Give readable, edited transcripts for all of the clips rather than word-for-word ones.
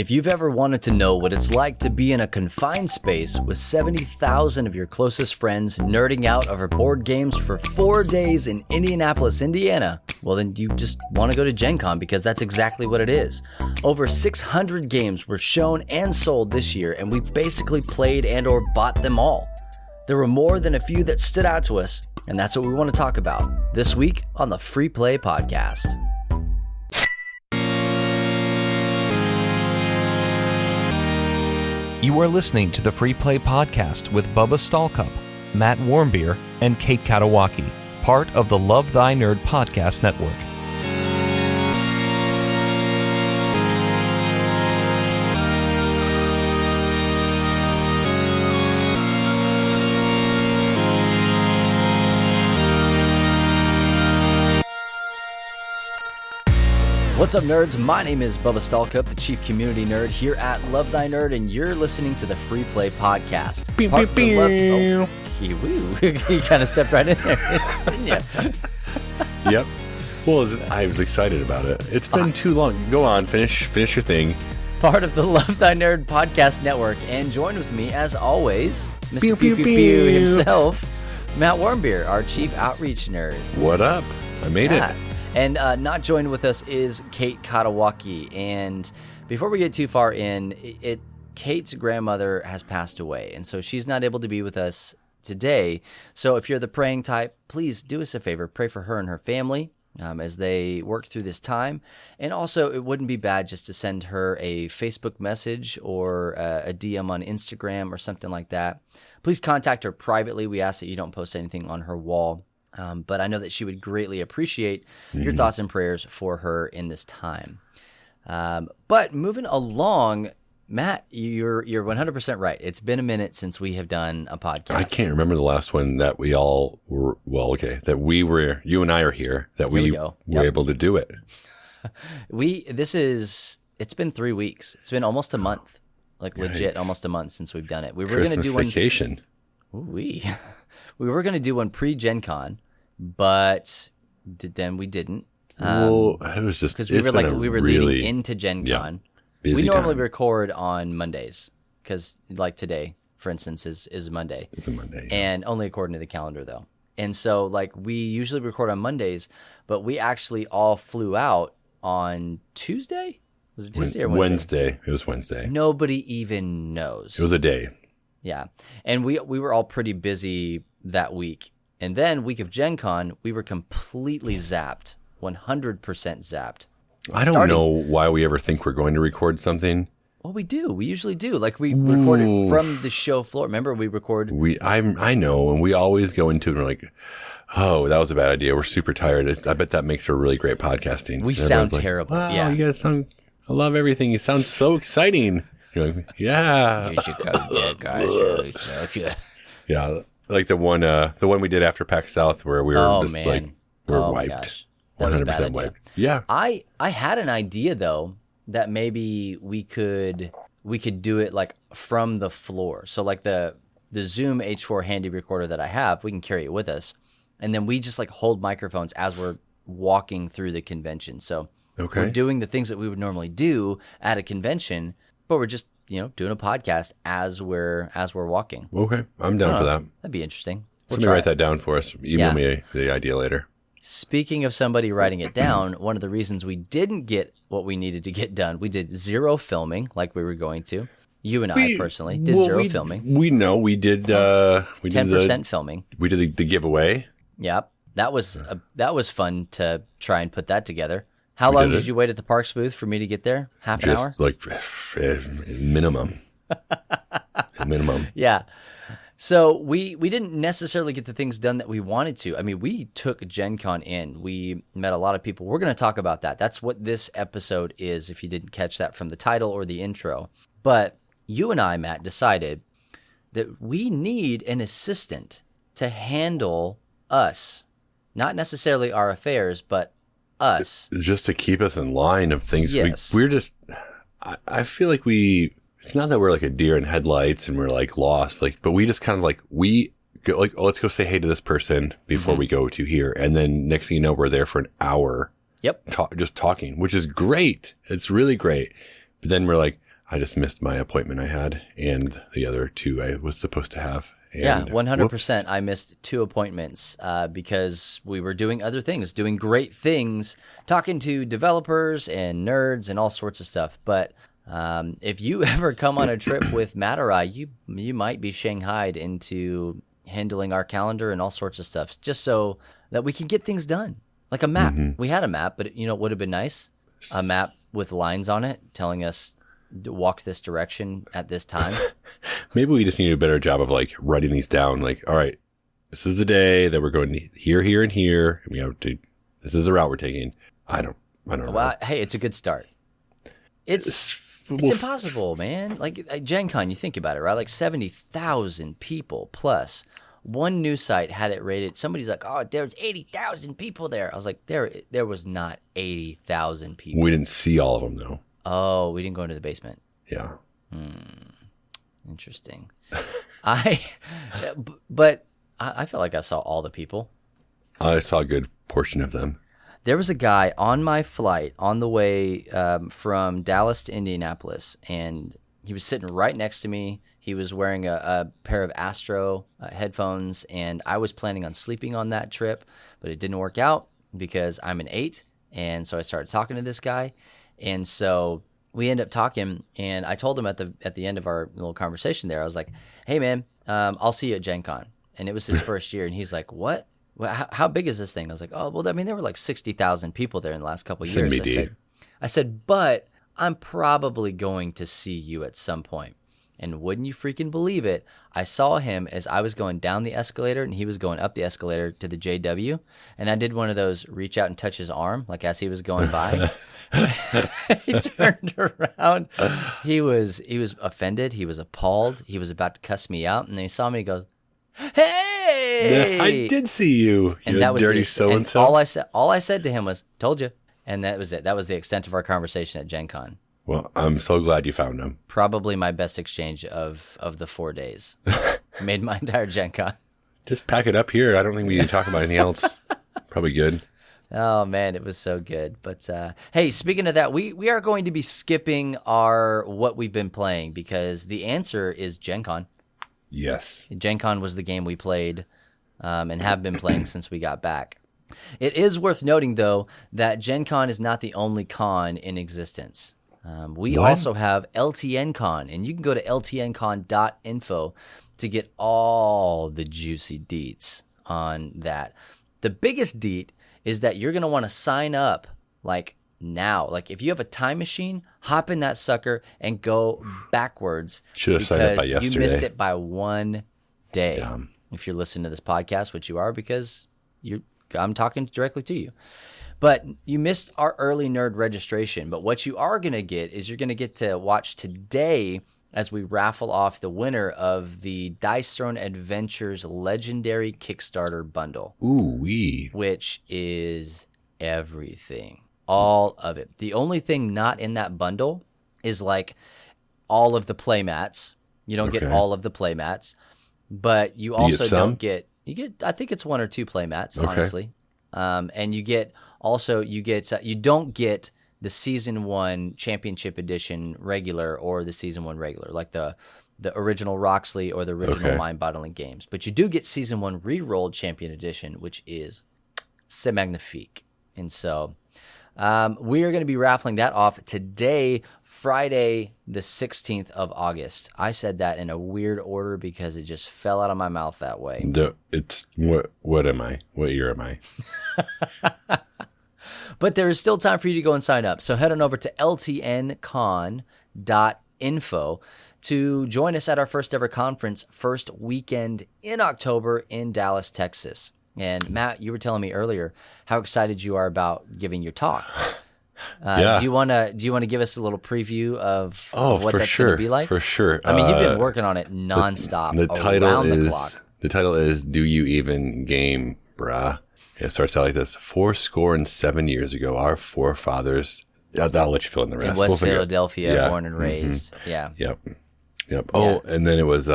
If you've ever wanted to know what it's like to be in a confined space with 70,000 of your closest friends nerding out over board games for 4 days in Indianapolis, Indiana, well then you just want to go to GenCon because that's exactly what it is. Over 600 games were shown and sold this year, and we basically played and or bought them all. There were more than a few that stood out to us, and that's what we want to talk about this week on the Free Play Podcast. You are listening to the Free Play Podcast with Bubba Stallcup, Matt Warmbier, and Kate Katawaki, part of the Love Thy Nerd Podcast Network. What's up, nerds? My name is Bubba Stallcup, the Chief Community Nerd here at Love Thy Nerd, and you're listening to the Free Play Podcast. You kind of stepped right in there, didn't you? Yep. Well, I was excited about it. It's been too long. Go on, finish your thing. Part of the Love Thy Nerd Podcast Network, and join with me, as always, Mr. Pew Pew Pew himself, Matt Warmbier, our Chief Outreach Nerd. What up? I made it. And not joined with us is Kate Katawaki. And before we get too far in, Kate's grandmother has passed away, and so she's not able to be with us today. So if you're the praying type, please do us a favor, pray for her and her family as they work through this time. And also, it wouldn't be bad just to send her a Facebook message or a DM on Instagram or something like that. Please contact her privately. We ask that you don't post anything on her wall. But I know that she would greatly appreciate your thoughts and prayers for her in this time. But moving along, Matt, you're 100% right. It's been a minute since we have done a podcast. I can't remember the last one that we all were, you and I are here, that we were able to do it. It's been 3 weeks. It's been almost a month, legit almost a month since we've done it. We were going to do vacation. We were going to do one pre-GenCon, but then we didn't. It was just because we were leading into GenCon. Yeah, we normally record on Mondays because, like today, for instance, is Monday. It's a Monday, and only according to the calendar, though. And so, we usually record on Mondays, but we actually all flew out on Tuesday. Was it Tuesday or Wednesday? It was Wednesday. Nobody even knows. It was a day. Yeah, and we were all pretty busy that week. And then week of GenCon, we were completely zapped, 100% zapped. I don't know why we ever think we're going to record something. Well, we do. We usually do. We recorded from the show floor. Remember, we record. I know, and we always go into it and we're like, oh, that was a bad idea. We're super tired. I bet that makes for really great podcasting. We sound terrible. Wow, yeah. You guys sound. I love everything. You sound so exciting. You're like, yeah. You should come there, guys. Yeah. Like the one we did after PAX South where we were we're wiped. Gosh. That 100% wiped. Yeah. I had an idea though that maybe we could do it from the floor. So the Zoom H4 handy recorder that I have, we can carry it with us. And then we just hold microphones as we're walking through the convention. So we're doing the things that we would normally do at a convention, but we're just doing a podcast as we're walking. Okay, I'm down for that. That'd be interesting. Somebody write that down for us. Email me the idea later. Speaking of somebody writing it down, one of the reasons we didn't get what we needed to get done, we did zero filming like we were going to. You and I personally did zero filming. We did 10% filming. We did the giveaway. Yep, that was fun to try and put that together. How long did you wait at the Parks booth for me to get there? Half an hour? Minimum. Minimum. Yeah. So we didn't necessarily get the things done that we wanted to. I mean, we took GenCon in. We met a lot of people. We're going to talk about that. That's what this episode is, if you didn't catch that from the title or the intro. But you and I, Matt, decided that we need an assistant to handle us. Not necessarily our affairs, but us. Just to keep us in line of things. Yes. We're just, I feel like it's not that we're like a deer in headlights and we're lost, but we just kind of we go let's go say hey to this person before we go to here. And then next thing you know, we're there for an hour. Yep. Just talking, which is great. It's really great. But then we're like, I just missed my appointment I had and the other two I was supposed to have. And Yeah, 100%. whoops. I missed 2 appointments because we were doing other things, doing great things, talking to developers and nerds and all sorts of stuff. But if you ever come on a trip with Matt or I, you might be shanghaied into handling our calendar and all sorts of stuff, just so that we can get things done. Like a map. We had a map, but it would have been nice. A map with lines on it telling us to walk this direction at this time. Maybe we just need to do a better job of like writing these down. Like, all right, this is the day that we're going here, here, and here. And we have to. This is the route we're taking. I don't know. Well, hey, it's a good start. It's impossible, man. Like GenCon, you think about it, right? Like 70,000 people plus. One news site had it rated. Somebody's like, "Oh, there's 80,000 people there." I was like, "There was not 80,000 people." We didn't see all of them though. Oh, we didn't go into the basement. Yeah. Interesting. But I felt like I saw all the people. I saw a good portion of them. There was a guy on my flight on the way from Dallas to Indianapolis, and he was sitting right next to me. He was wearing a pair of Astro headphones, and I was planning on sleeping on that trip, but it didn't work out because I'm an 8, and so I started talking to this guy, and so we ended up talking, and I told him at the end of our little conversation there, I was like, "Hey, man, I'll see you at GenCon," and it was his first year, and he's like, "What? Well, how big is this thing?" I was like, "Oh, well, I mean, there were like 60,000 people there in the last couple of years." I said, "But I'm probably going to see you at some point." And wouldn't you freaking believe it, I saw him as I was going down the escalator and he was going up the escalator to the JW. And I did one of those reach out and touch his arm, like as he was going by. He turned around. He was offended. He was appalled. He was about to cuss me out. And then he saw me and he goes, "Hey!" I did see you. And you that was dirty the, so-and-so. and all I said to him was, "Told you." And that was it. That was the extent of our conversation at GenCon. Well, I'm so glad you found him. Probably my best exchange of the 4 days. Made my entire GenCon. Just pack it up here. I don't think we need to talk about anything else. Probably good. Oh, man, it was so good. But, hey, speaking of that, we are going to be skipping our what we've been playing because the answer is GenCon. Yes. GenCon was the game we played and have been playing since we got back. It is worth noting, though, that GenCon is not the only con in existence. We also have LTNCon, and you can go to ltncon.info to get all the juicy deets on that. The biggest deet is that you're going to want to sign up like now. Like if you have a time machine, hop in that sucker and go backwards. Should have signed up by yesterday. You missed it by 1 day. Yeah. If you're listening to this podcast, which you are because I'm talking directly to you. But you missed our early nerd registration. But what you are going to get is you're going to get to watch today as we raffle off the winner of the Dice Throne Adventures Legendary Kickstarter bundle. Ooh-wee. Which is everything. All of it. The only thing not in that bundle is like all of the playmats. You don't get all of the playmats. But you also don't get... You get, I think it's 1 or 2 playmats, honestly. And you don't get the Season 1 Championship Edition regular or the Season 1 regular, like the original Roxley or the original Mind Bottling games. But you do get Season 1 Rerolled Champion Edition, which is c'est magnifique. And so we are going to be raffling that off today, Friday, the 16th of August. I said that in a weird order because it just fell out of my mouth that way. It's what am I? What year am I? But there is still time for you to go and sign up. So head on over to ltncon.info to join us at our first ever conference, first weekend in October in Dallas, Texas. And Matt, you were telling me earlier how excited you are about giving your talk. Yeah. Do you want to give us a little preview of what that's going to be like? For sure. I mean, you've been working on it nonstop. The title is "Do You Even Game, Brah?" It starts out like this: 77 years ago, our forefathers. I'll let you fill in the rest. In West Philadelphia, born and raised. Yeah. Yep. Oh, and then it was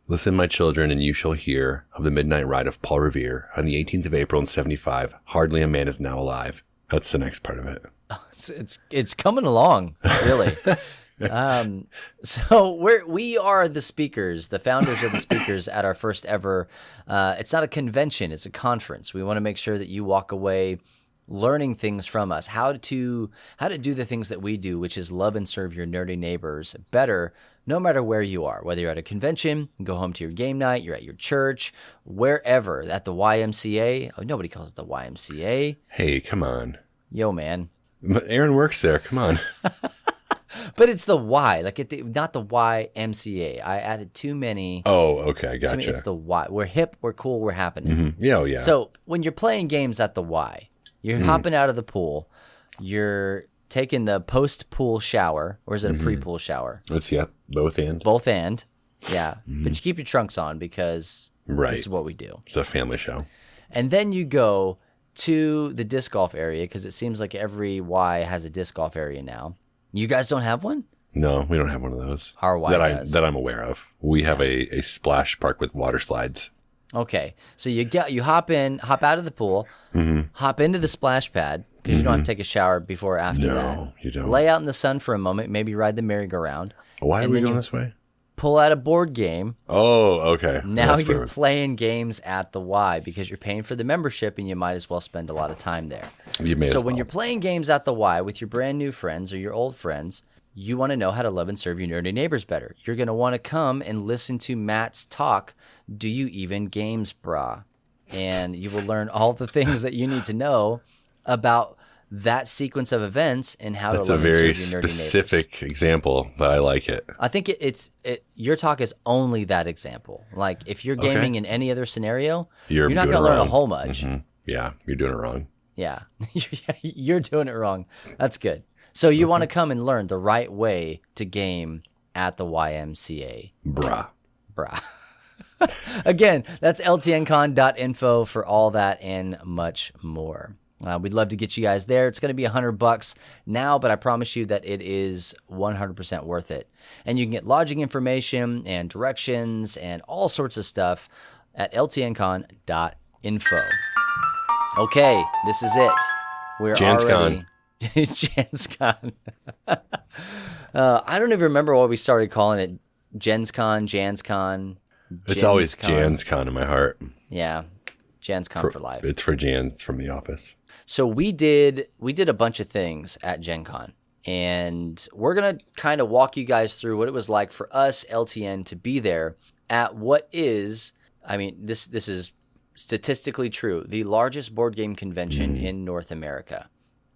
"Listen, my children, and you shall hear of the midnight ride of Paul Revere on the 18th of April in 75. Hardly a man is now alive." That's the next part of it. It's coming along, really. So we are the speakers, the founders of the speakers at our first ever. It's not a convention; it's a conference. We want to make sure that you walk away learning things from us, how to do the things that we do, which is love and serve your nerdy neighbors better, no matter where you are. Whether you're at a convention, you go home to your game night, you're at your church, wherever, at the YMCA. Oh, nobody calls it the YMCA. Hey, come on. Yo, man. Aaron works there. Come on. But it's the Y, like not the YMCA. I added too many. Oh, okay, I gotcha. To me, it's the Y. We're hip, we're cool, we're happening. Mm-hmm. Yeah, oh, yeah. So when you're playing games at the Y, you're hopping out of the pool, you're taking the post-pool shower, or is it a pre-pool shower? It's, yeah, both and. Both and, yeah. But you keep your trunks on because this is what we do. It's a family show. And then you go to the disc golf area, because it seems like every Y has a disc golf area now. You guys don't have one? No, we don't have one of those. Our Y does. That I'm aware of. We have a splash park with water slides. Okay, so you hop out of the pool, hop into the splash pad, because you don't have to take a shower before or after that. No, you don't. Lay out in the sun for a moment, maybe ride the merry-go-round. Why are we going this way? Pull out a board game. Oh, okay. Now you're playing games at the Y because you're paying for the membership and you might as well spend a lot of time there. So when you're playing games at the Y with your brand new friends or your old friends, you want to know how to love and serve your nerdy neighbors better. You're going to want to come and listen to Matt's talk, Do You Even Games, Brah? And you will learn all the things that you need to know about that sequence of events and how to love and serve your nerdy neighbors. That's a very specific example, but I like it. I think your talk is only that example. Like, if you're gaming in any other scenario, you're not going to learn a whole much. Mm-hmm. Yeah, you're doing it wrong. Yeah, you're doing it wrong. That's good. So you want to come and learn the right way to game at the YMCA. Brah. Again, that's ltncon.info for all that and much more. We'd love to get you guys there. It's going to be $100 now, but I promise you that it is 100% worth it. And you can get lodging information and directions and all sorts of stuff at ltncon.info. Okay, this is it. We're already... GenCon. I don't even remember what we started calling it. JensCon. It's always JensCon in my heart. Yeah, JensCon for life. It's for Jans from The Office. So we did a bunch of things at GenCon, and we're gonna kind of walk you guys through what it was like for us, LTN, to be there at what is, I mean, this is statistically true, the largest board game convention in North America.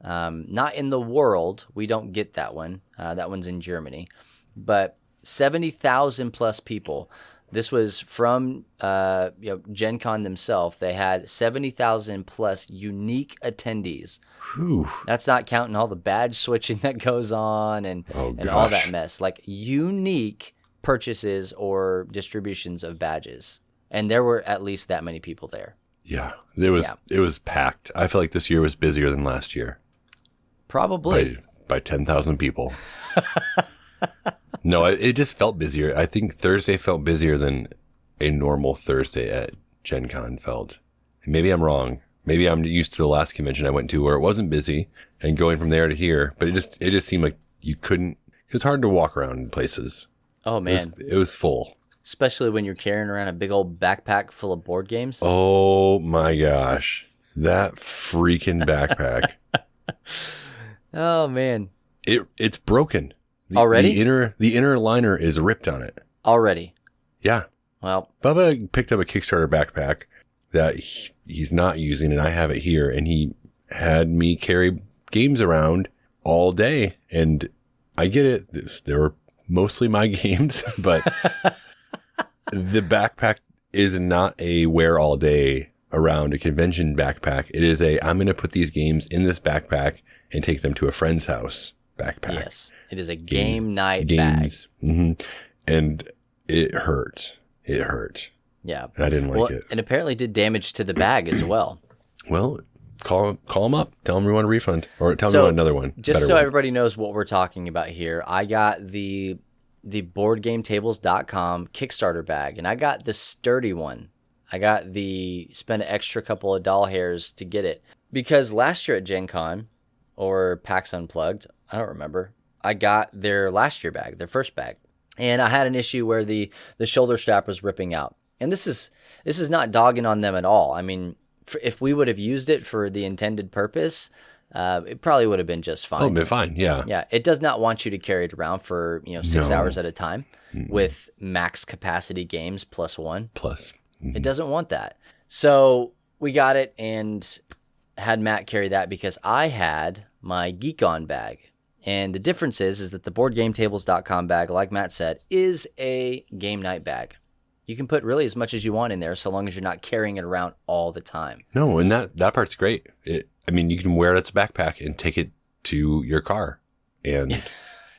Not in the world. We don't get that one. That one's in Germany. But 70,000 plus people. This was from GenCon themselves. They had 70,000 plus unique attendees. Whew. That's not counting all the badge switching that goes on and all that mess. Like, unique purchases or distributions of badges. And there were at least that many people there. Yeah, it was packed. I feel like this year was busier than last year. Probably. By 10,000 people. No, it just felt busier. I think Thursday felt busier than a normal Thursday at GenCon felt. Maybe I'm wrong. Maybe I'm used to the last convention I went to where it wasn't busy and going from there to here, but it just seemed like you couldn't. It was hard to walk around in places. Oh, man. It was full. Especially when you're carrying around a big old backpack full of board games. Oh, my gosh. That freaking backpack. Oh, man. It's broken. Already? The inner liner is ripped on it. Already? Yeah. Well, Bubba picked up a Kickstarter backpack that he's not using, and I have it here, and he had me carry games around all day, and I get it. They were mostly my games, but the backpack is not a wear all day around a convention backpack. It is I'm going to put these games in this backpack and take them to a friend's house backpack. Yes. It is a game night bag. Mm-hmm. And it hurt. It hurt. Yeah. And I didn't like it. And apparently did damage to the bag as well. Well, call them up. Tell them we want a refund. Or tell them we want another one. Just so everybody knows what we're talking about here, I got the BoardGameTables.com Kickstarter bag, and I got the sturdy one. I got spent an extra couple of doll hairs to get it. Because last year at GenCon, or PAX Unplugged, I don't remember, I got their last year bag, their first bag, and I had an issue where the shoulder strap was ripping out. And this is not dogging on them at all. I mean, if we would have used it for the intended purpose, it probably would have been just fine. Oh, been fine. Yeah. Yeah. It does not want you to carry it around for 6 hours at a time with max capacity games +1. Plus. It doesn't want that. So we got it and had Matt carry that because I had my GeekOn bag. And the difference is that the BoardGameTables.com bag, like Matt said, is a game night bag. You can put really as much as you want in there so long as you're not carrying it around all the time. No, and that part's great. You can wear it as a backpack and take it to your car and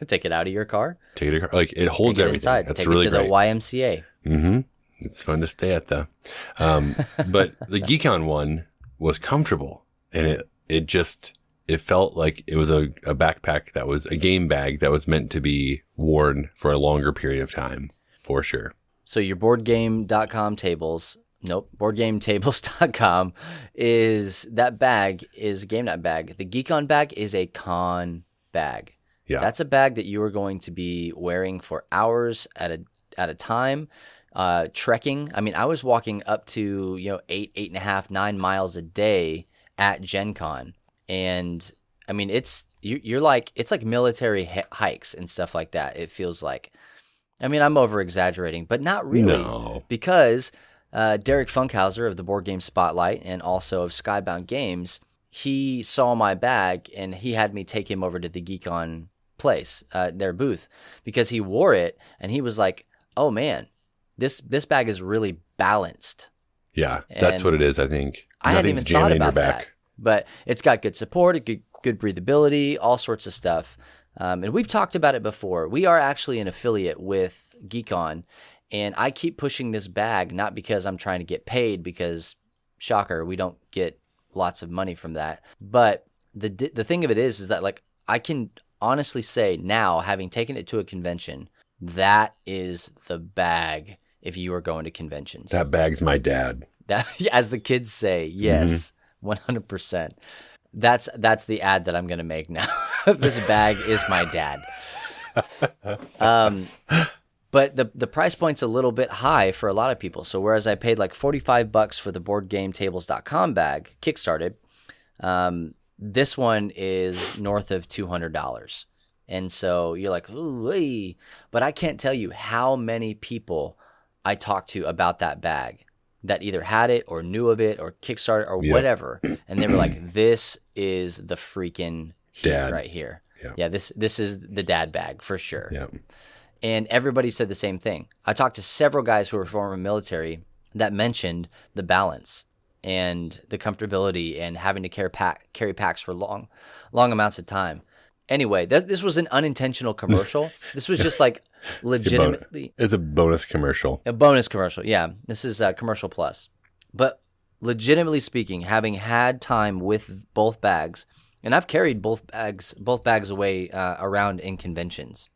take it out of your car. Take it to your car. Like, it holds everything. Inside. That's take really it to great. The YMCA. Mm-hmm. It's fun to stay at though. But the GeekOn one was comfortable, and it felt like it was a backpack that was a game bag that was meant to be worn for a longer period of time, for sure. So your BoardGame.com tables, BoardGameTables.com that bag is a game night bag. The GeekOn bag is a con bag. Yeah. That's a bag that you are going to be wearing for hours at a time. Trekking. I mean, I was walking up to 8.5, 9 miles a day at GenCon, and I mean it's like military hikes and stuff like that. It feels like. I mean, I'm over exaggerating, but not really, No. because Derek Funkhauser of the Board Game Spotlight and also of Skybound Games, he saw my bag and he had me take him over to the GeekOn place, their booth, because he wore it and he was like, "Oh man, this bag is really balanced." Yeah, that's And what it is, I think. I hadn't even Nothing's thought jamming in your about back. that, but it's got good support, good breathability, all sorts of stuff. And we've talked about it before. We are actually an affiliate with GeekOn, and I keep pushing this bag, not because I'm trying to get paid, because shocker, we don't get lots of money from that. But the thing of it is that like I can honestly say now, having taken it to a convention, that is the bag if you are going to conventions. That bag's my dad. That, as the kids say, yes, 100%. That's the ad that I'm going to make now. This bag is my dad. But the price point's a little bit high for a lot of people. So whereas I paid like $45 for the BoardGameTables.com bag, kickstarted, this one is north of $200. And so you're like, ooh, hey. But I can't tell you how many people I talked to about that bag that either had it or knew of it or Kickstarter or whatever. And they were like, this is the freaking Dad right here. Yeah. Yeah, this is the dad bag for sure. Yeah. And everybody said the same thing. I talked to several guys who were former military that mentioned the balance and the comfortability and having to carry packs for long amounts of time. Anyway, this was an unintentional commercial. This was just like legitimately. It's a bonus commercial. A bonus commercial, yeah. This is commercial plus. But legitimately speaking, having had time with both bags, and I've carried both bags away around in conventions.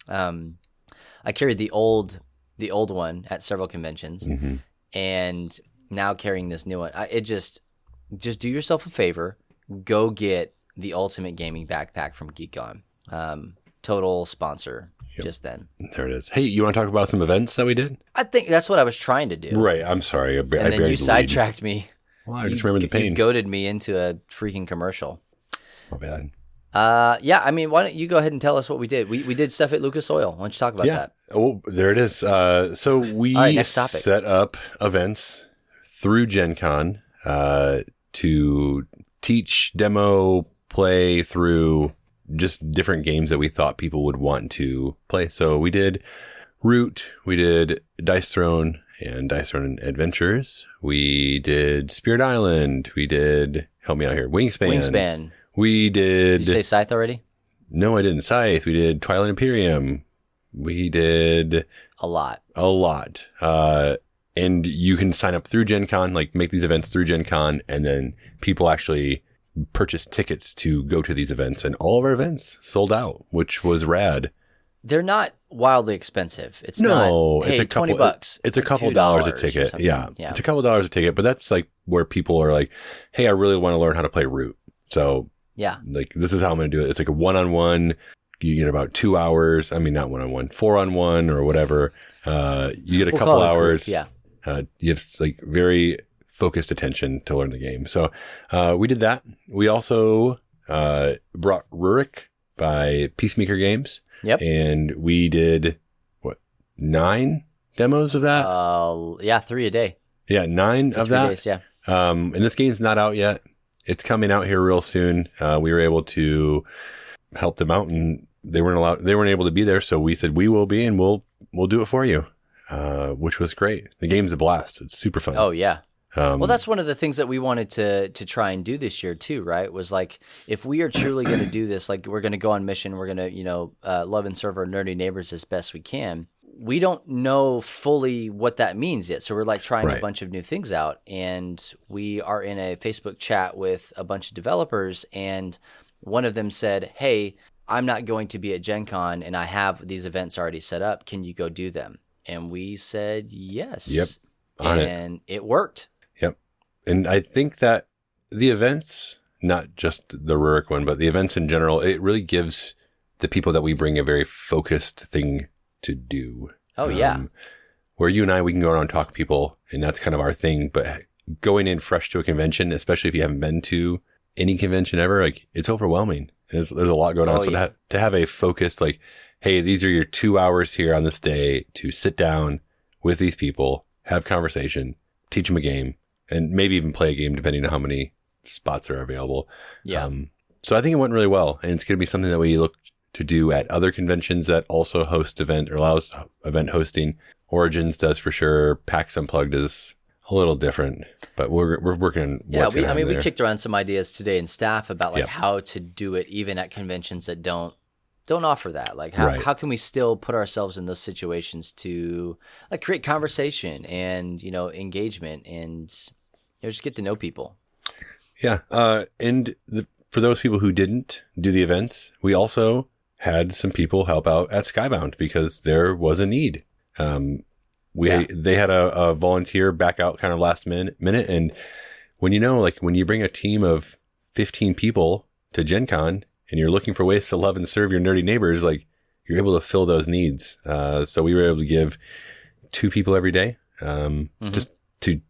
I carried the old one at several conventions, and now carrying this new one. Just do yourself a favor, go get the Ultimate Gaming Backpack from GeekOn. Total sponsor. Just then. There it is. Hey, you want to talk about some events that we did? I think that's what I was trying to do. Right. I'm sorry. And then you sidetracked me. Well, I just remember the pain. You goaded me into a freaking commercial. My bad. Yeah, I mean, why don't you go ahead and tell us what we did? We did stuff at Lucas Oil. Why don't you talk about that? Oh, there it is. So we next topic. set up events through GenCon to teach, demo, play through just different games that we thought people would want to play. So we did Root, we did Dice Throne and Dice Throne Adventures. We did Spirit Island. We did, help me out here, Wingspan. We did... Did you say Scythe already? No, I didn't. Scythe. We did Twilight Imperium. We did... A lot. And you can sign up through GenCon, like make these events through GenCon, and then people actually purchase tickets to go to these events. And all of our events sold out, which was rad. They're not wildly expensive. It's it's a couple, $20. It's a couple dollars a ticket. Yeah. It's a couple dollars a ticket, but that's like where people are like, hey, I really want to learn how to play Root. So yeah, like this is how I'm going to do it. It's like a one-on-one, you get about 2 hours. I mean, not 1-on-1, 4-on-1 or whatever. You get a We'll couple call it a hours. group, yeah. You have like very focused attention to learn the game. So we did that. We also brought Rurik by Peacemaker Games. Yep. And we did, 9 demos of that? Yeah, 3 a day. Yeah, 9 For of 3 that. days, yeah. And this game's not out yet. It's coming out here real soon. We were able to help them out, and they weren't able to be there. So we said we will be, and we'll do it for you, which was great. The game's a blast. It's super fun. Oh yeah. Well, that's one of the things that we wanted to try and do this year too, right? Was like, if we are truly going to do this, like we're going to go on mission, we're going to, love and serve our nerdy neighbors as best we can. We don't know fully what that means yet. So we're like trying a bunch of new things out, and we are in a Facebook chat with a bunch of developers, and one of them said, "Hey, I'm not going to be at GenCon and I have these events already set up. Can you go do them?" And we said, yes. Yep. And it worked. Yep. And I think that the events, not just the Rurik one, but the events in general, it really gives the people that we bring a very focused thing to do. Oh, yeah. Where you and I, we can go around and talk to people, and that's kind of our thing. But going in fresh to a convention, especially if you haven't been to any convention ever, like, it's overwhelming. There's a lot going on. To have a focused, like, hey, these are your 2 hours here on this day to sit down with these people, have conversation, teach them a game, and maybe even play a game depending on how many spots are available. Yeah. So I think it went really well, and it's going to be something that we look to do at other conventions that also host event or allows event hosting. Origins does for sure. PAX Unplugged is a little different, but we're working on what's gonna happen we there. kicked around some ideas today in staff about how to do it even at conventions that don't offer that. Like how can we still put ourselves in those situations to like create conversation and, engagement and just get to know people. Yeah. And for those people who didn't do the events, we also had some people help out at Skybound because there was a need. They had a volunteer back out kind of last minute. And when when you bring a team of 15 people to Gen Con and you're looking for ways to love and serve your nerdy neighbors, like you're able to fill those needs. So we were able to give 2 people every day, just to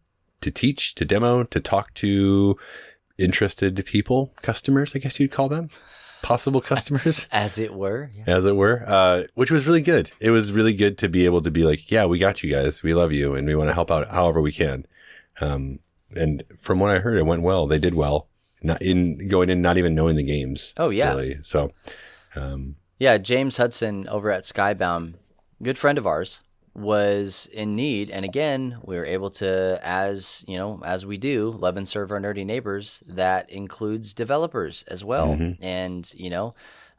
teach, to demo, to talk to interested people, customers, I guess you'd call them. Possible customers. As it were. Which was really good. It was really good to be able to be like, yeah, we got you guys. We love you. And we want to help out however we can. And from what I heard, it went well. They did well. Not even knowing the games. Oh, yeah. Really. So, James Hudson over at Skybound, good friend of ours, was in need. And again, we were able to, as we do, love and serve our nerdy neighbors. That includes developers as well. And,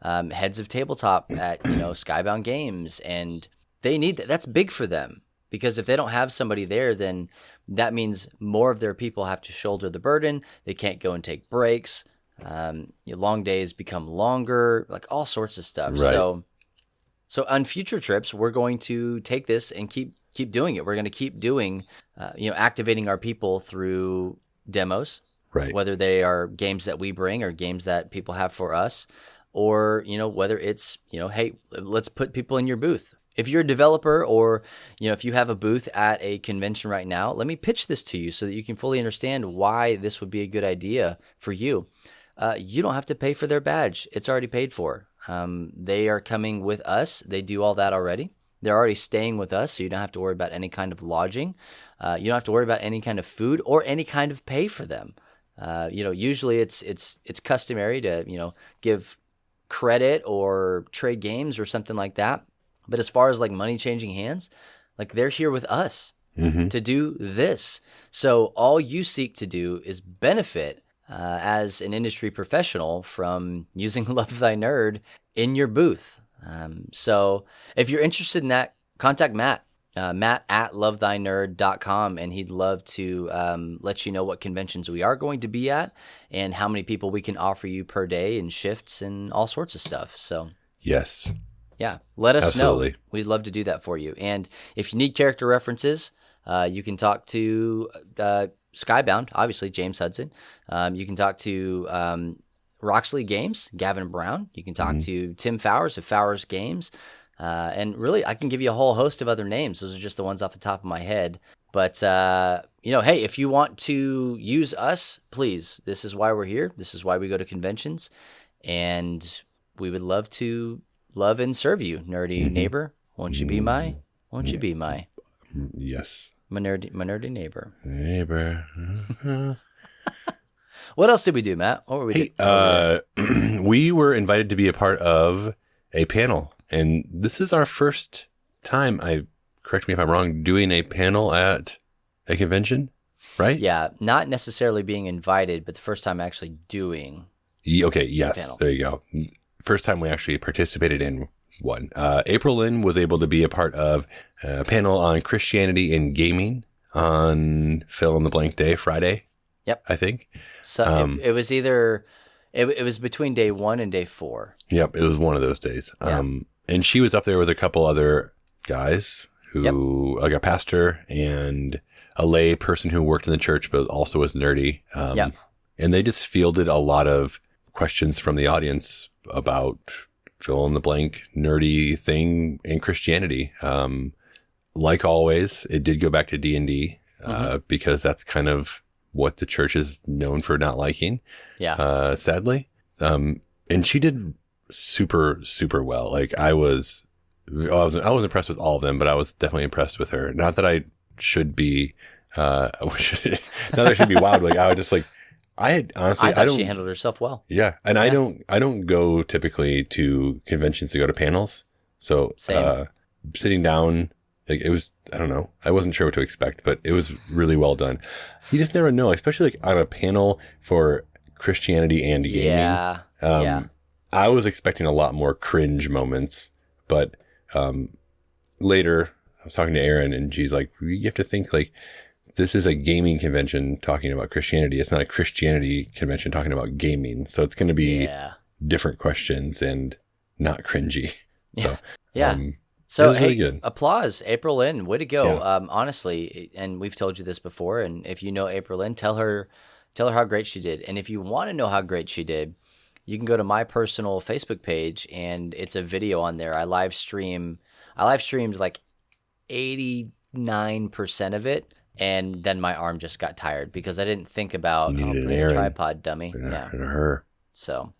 heads of tabletop at, Skybound Games. And they need that. That's big for them because if they don't have somebody there, then that means more of their people have to shoulder the burden. They can't go and take breaks. Long days become longer, like all sorts of stuff. Right. So on future trips, we're going to take this and keep doing it. We're going to keep doing, activating our people through demos, right? Whether they are games that we bring or games that people have for us, or whether it's hey, let's put people in your booth. If you're a developer or if you have a booth at a convention right now, let me pitch this to you so that you can fully understand why this would be a good idea for you. You don't have to pay for their badge; it's already paid for. They are coming with us. They do all that already. They're already staying with us, so you don't have to worry about any kind of lodging. You don't have to worry about any kind of food or any kind of pay for them. Usually it's customary to give credit or trade games or something like that. But as far as like money changing hands, like they're here with us to do this. So all you seek to do is benefit as an industry professional from using Love Thy Nerd in your booth. So if you're interested in that, contact Matt, Matt at lovethynerd.com, and he'd love to let you know what conventions we are going to be at and how many people we can offer you per day and shifts and all sorts of stuff. So yes. Yeah, let us Absolutely. know. We'd love to do that for you. And if you need character references, you can talk to Skybound, obviously James Hudson. You can talk to Roxley Games, Gavin Brown. You can talk to Tim Fowers of Fowers Games. And really, I can give you a whole host of other names. Those are just the ones off the top of my head. But, hey, if you want to use us, please, this is why we're here. This is why we go to conventions. And we would love and serve you, nerdy neighbor. Won't you be my? Yes. My nerdy neighbor. Neighbor. What else did we do, Matt? What were we doing? We were invited to be a part of a panel, and this is our first time, correct me if I'm wrong, doing a panel at a convention, right? Yeah, not necessarily being invited, but the first time actually doing. Okay, yes, there you go. First time we actually participated in one. April Lynn was able to be a part of a panel on Christianity and gaming on fill in the blank day, Friday. Yep. I think. So it was either, it was between day 1 and day 4. Yep. It was one of those days. Yeah. And she was up there with a couple other guys who, like a pastor and a lay person who worked in the church, but also was nerdy. And they just fielded a lot of questions from the audience about fill in the blank nerdy thing in Christianity. Like always, it did go back to D&D, because that's kind of what the church is known for not liking. Yeah. Sadly. And she did super, super well. Like I was impressed with all of them, but I was definitely impressed with her. Not that I should be, not that I should be wowed. Like I was just like, I thought she handled herself well. Yeah. And I don't go typically to conventions to go to panels. So, sitting down, like it was, I don't know. I wasn't sure what to expect, but it was really well done. You just never know, especially like on a panel for Christianity and gaming. Yeah. I was expecting a lot more cringe moments, but later I was talking to Erin and she's like, you have to think like this is a gaming convention talking about Christianity. It's not a Christianity convention talking about gaming. So it's going to be different questions and not cringy. So, So, hey, really applause, April Lynn. Way to go. Yeah. Honestly, and we've told you this before, and if you know April Lynn, tell her how great she did. And if you want to know how great she did, you can go to my personal Facebook page, and it's a video on there. I live streamed like 89% of it, and then my arm just got tired because I didn't think about putting a tripod dummy. Her. So...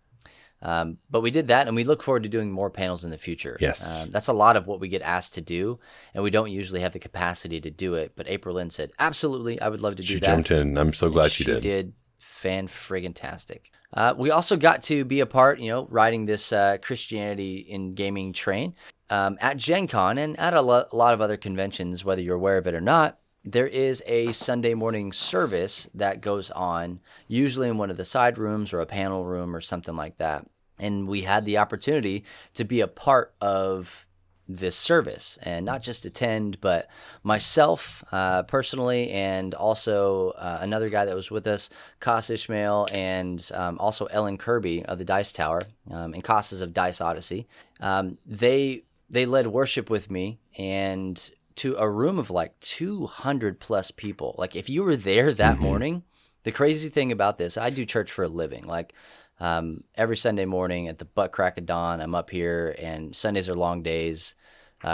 but we did that, and we look forward to doing more panels in the future. Yes. That's a lot of what we get asked to do, and we don't usually have the capacity to do it. But April Lynn said, absolutely, I would love to do that. She jumped in. I'm so glad she did. She did fan-friggin-tastic. We also got to be a part, riding this Christianity in gaming train at GenCon and at a lot of other conventions, whether you're aware of it or not. There is a Sunday morning service that goes on, usually in one of the side rooms or a panel room or something like that. And we had the opportunity to be a part of this service and not just attend, but myself personally, and also another guy that was with us, Kos Ishmael, and also Ellen Kirby of the Dice Tower and Kos's of Dice Odyssey. They led worship with me and to a room of like 200 plus people. Like if you were there that morning, the crazy thing about this, I do church for a living. Like every Sunday morning at the butt crack of dawn, I'm up here, and Sundays are long days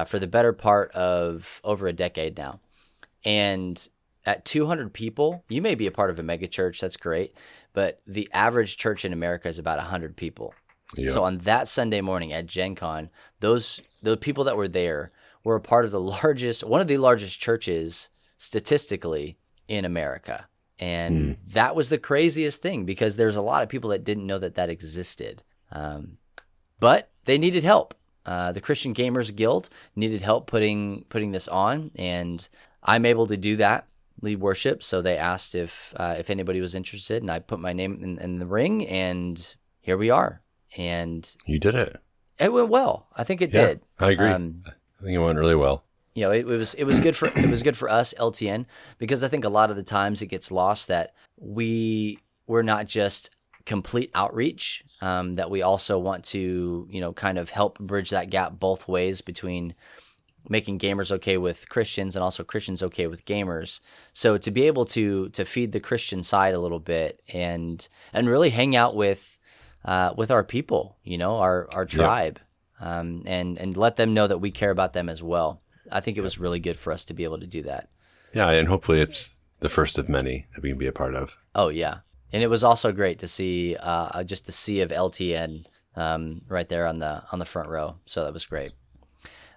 for the better part of over a decade now. And at 200 people, you may be a part of a mega church. That's great. But the average church in America is about 100 people. Yeah. So on that Sunday morning at GenCon, the people that were there were a part of one of the largest churches statistically in America. And that was the craziest thing, because there's a lot of people that didn't know that existed. But they needed help. The Christian Gamers Guild needed help putting this on, and I'm able to do that, lead worship. So they asked if anybody was interested, and I put my name in the ring, and here we are. And you did it. It went well. I think it did. I agree. I think it went really well. It was good for us, LTN, because I think a lot of the times it gets lost that we're not just complete outreach, that we also want to kind of help bridge that gap both ways between making gamers okay with Christians and also Christians okay with gamers. So to be able to feed the Christian side a little bit and really hang out with with our people, our tribe, and let them know that we care about them as well. I think it was really good for us to be able to do that. Yeah, and hopefully it's the first of many that we can be a part of. Oh yeah, and it was also great to see just the sea of LTN right there on the front row. So that was great.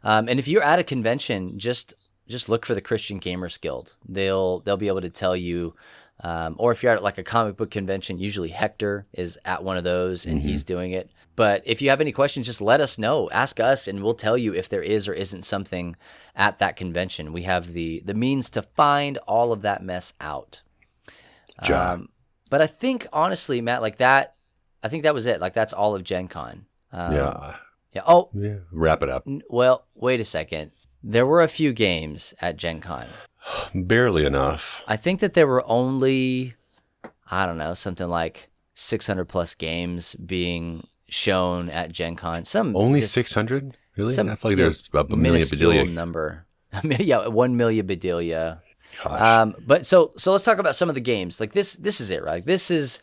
And if you're at a convention, just look for the Christian Gamers Guild. They'll be able to tell you. Or if you're at like a comic book convention, usually Hector is at one of those and he's doing it. But if you have any questions, just let us know. Ask us, and we'll tell you if there is or isn't something at that convention. We have the means to find all of that mess out. But I think, honestly, Matt, like that, I think that was it. Like, that's all of GenCon. Yeah. Oh. Yeah. Wrap it up. Well, wait a second. There were a few games at GenCon. Barely enough. I think that there were only, I don't know, something like 600 plus games being shown at GenCon. Only 600? Really? I feel like there's a million bedelia number. Yeah, 1 million bedelia. Gosh. But so let's talk about some of the games. Like this is it, right? This is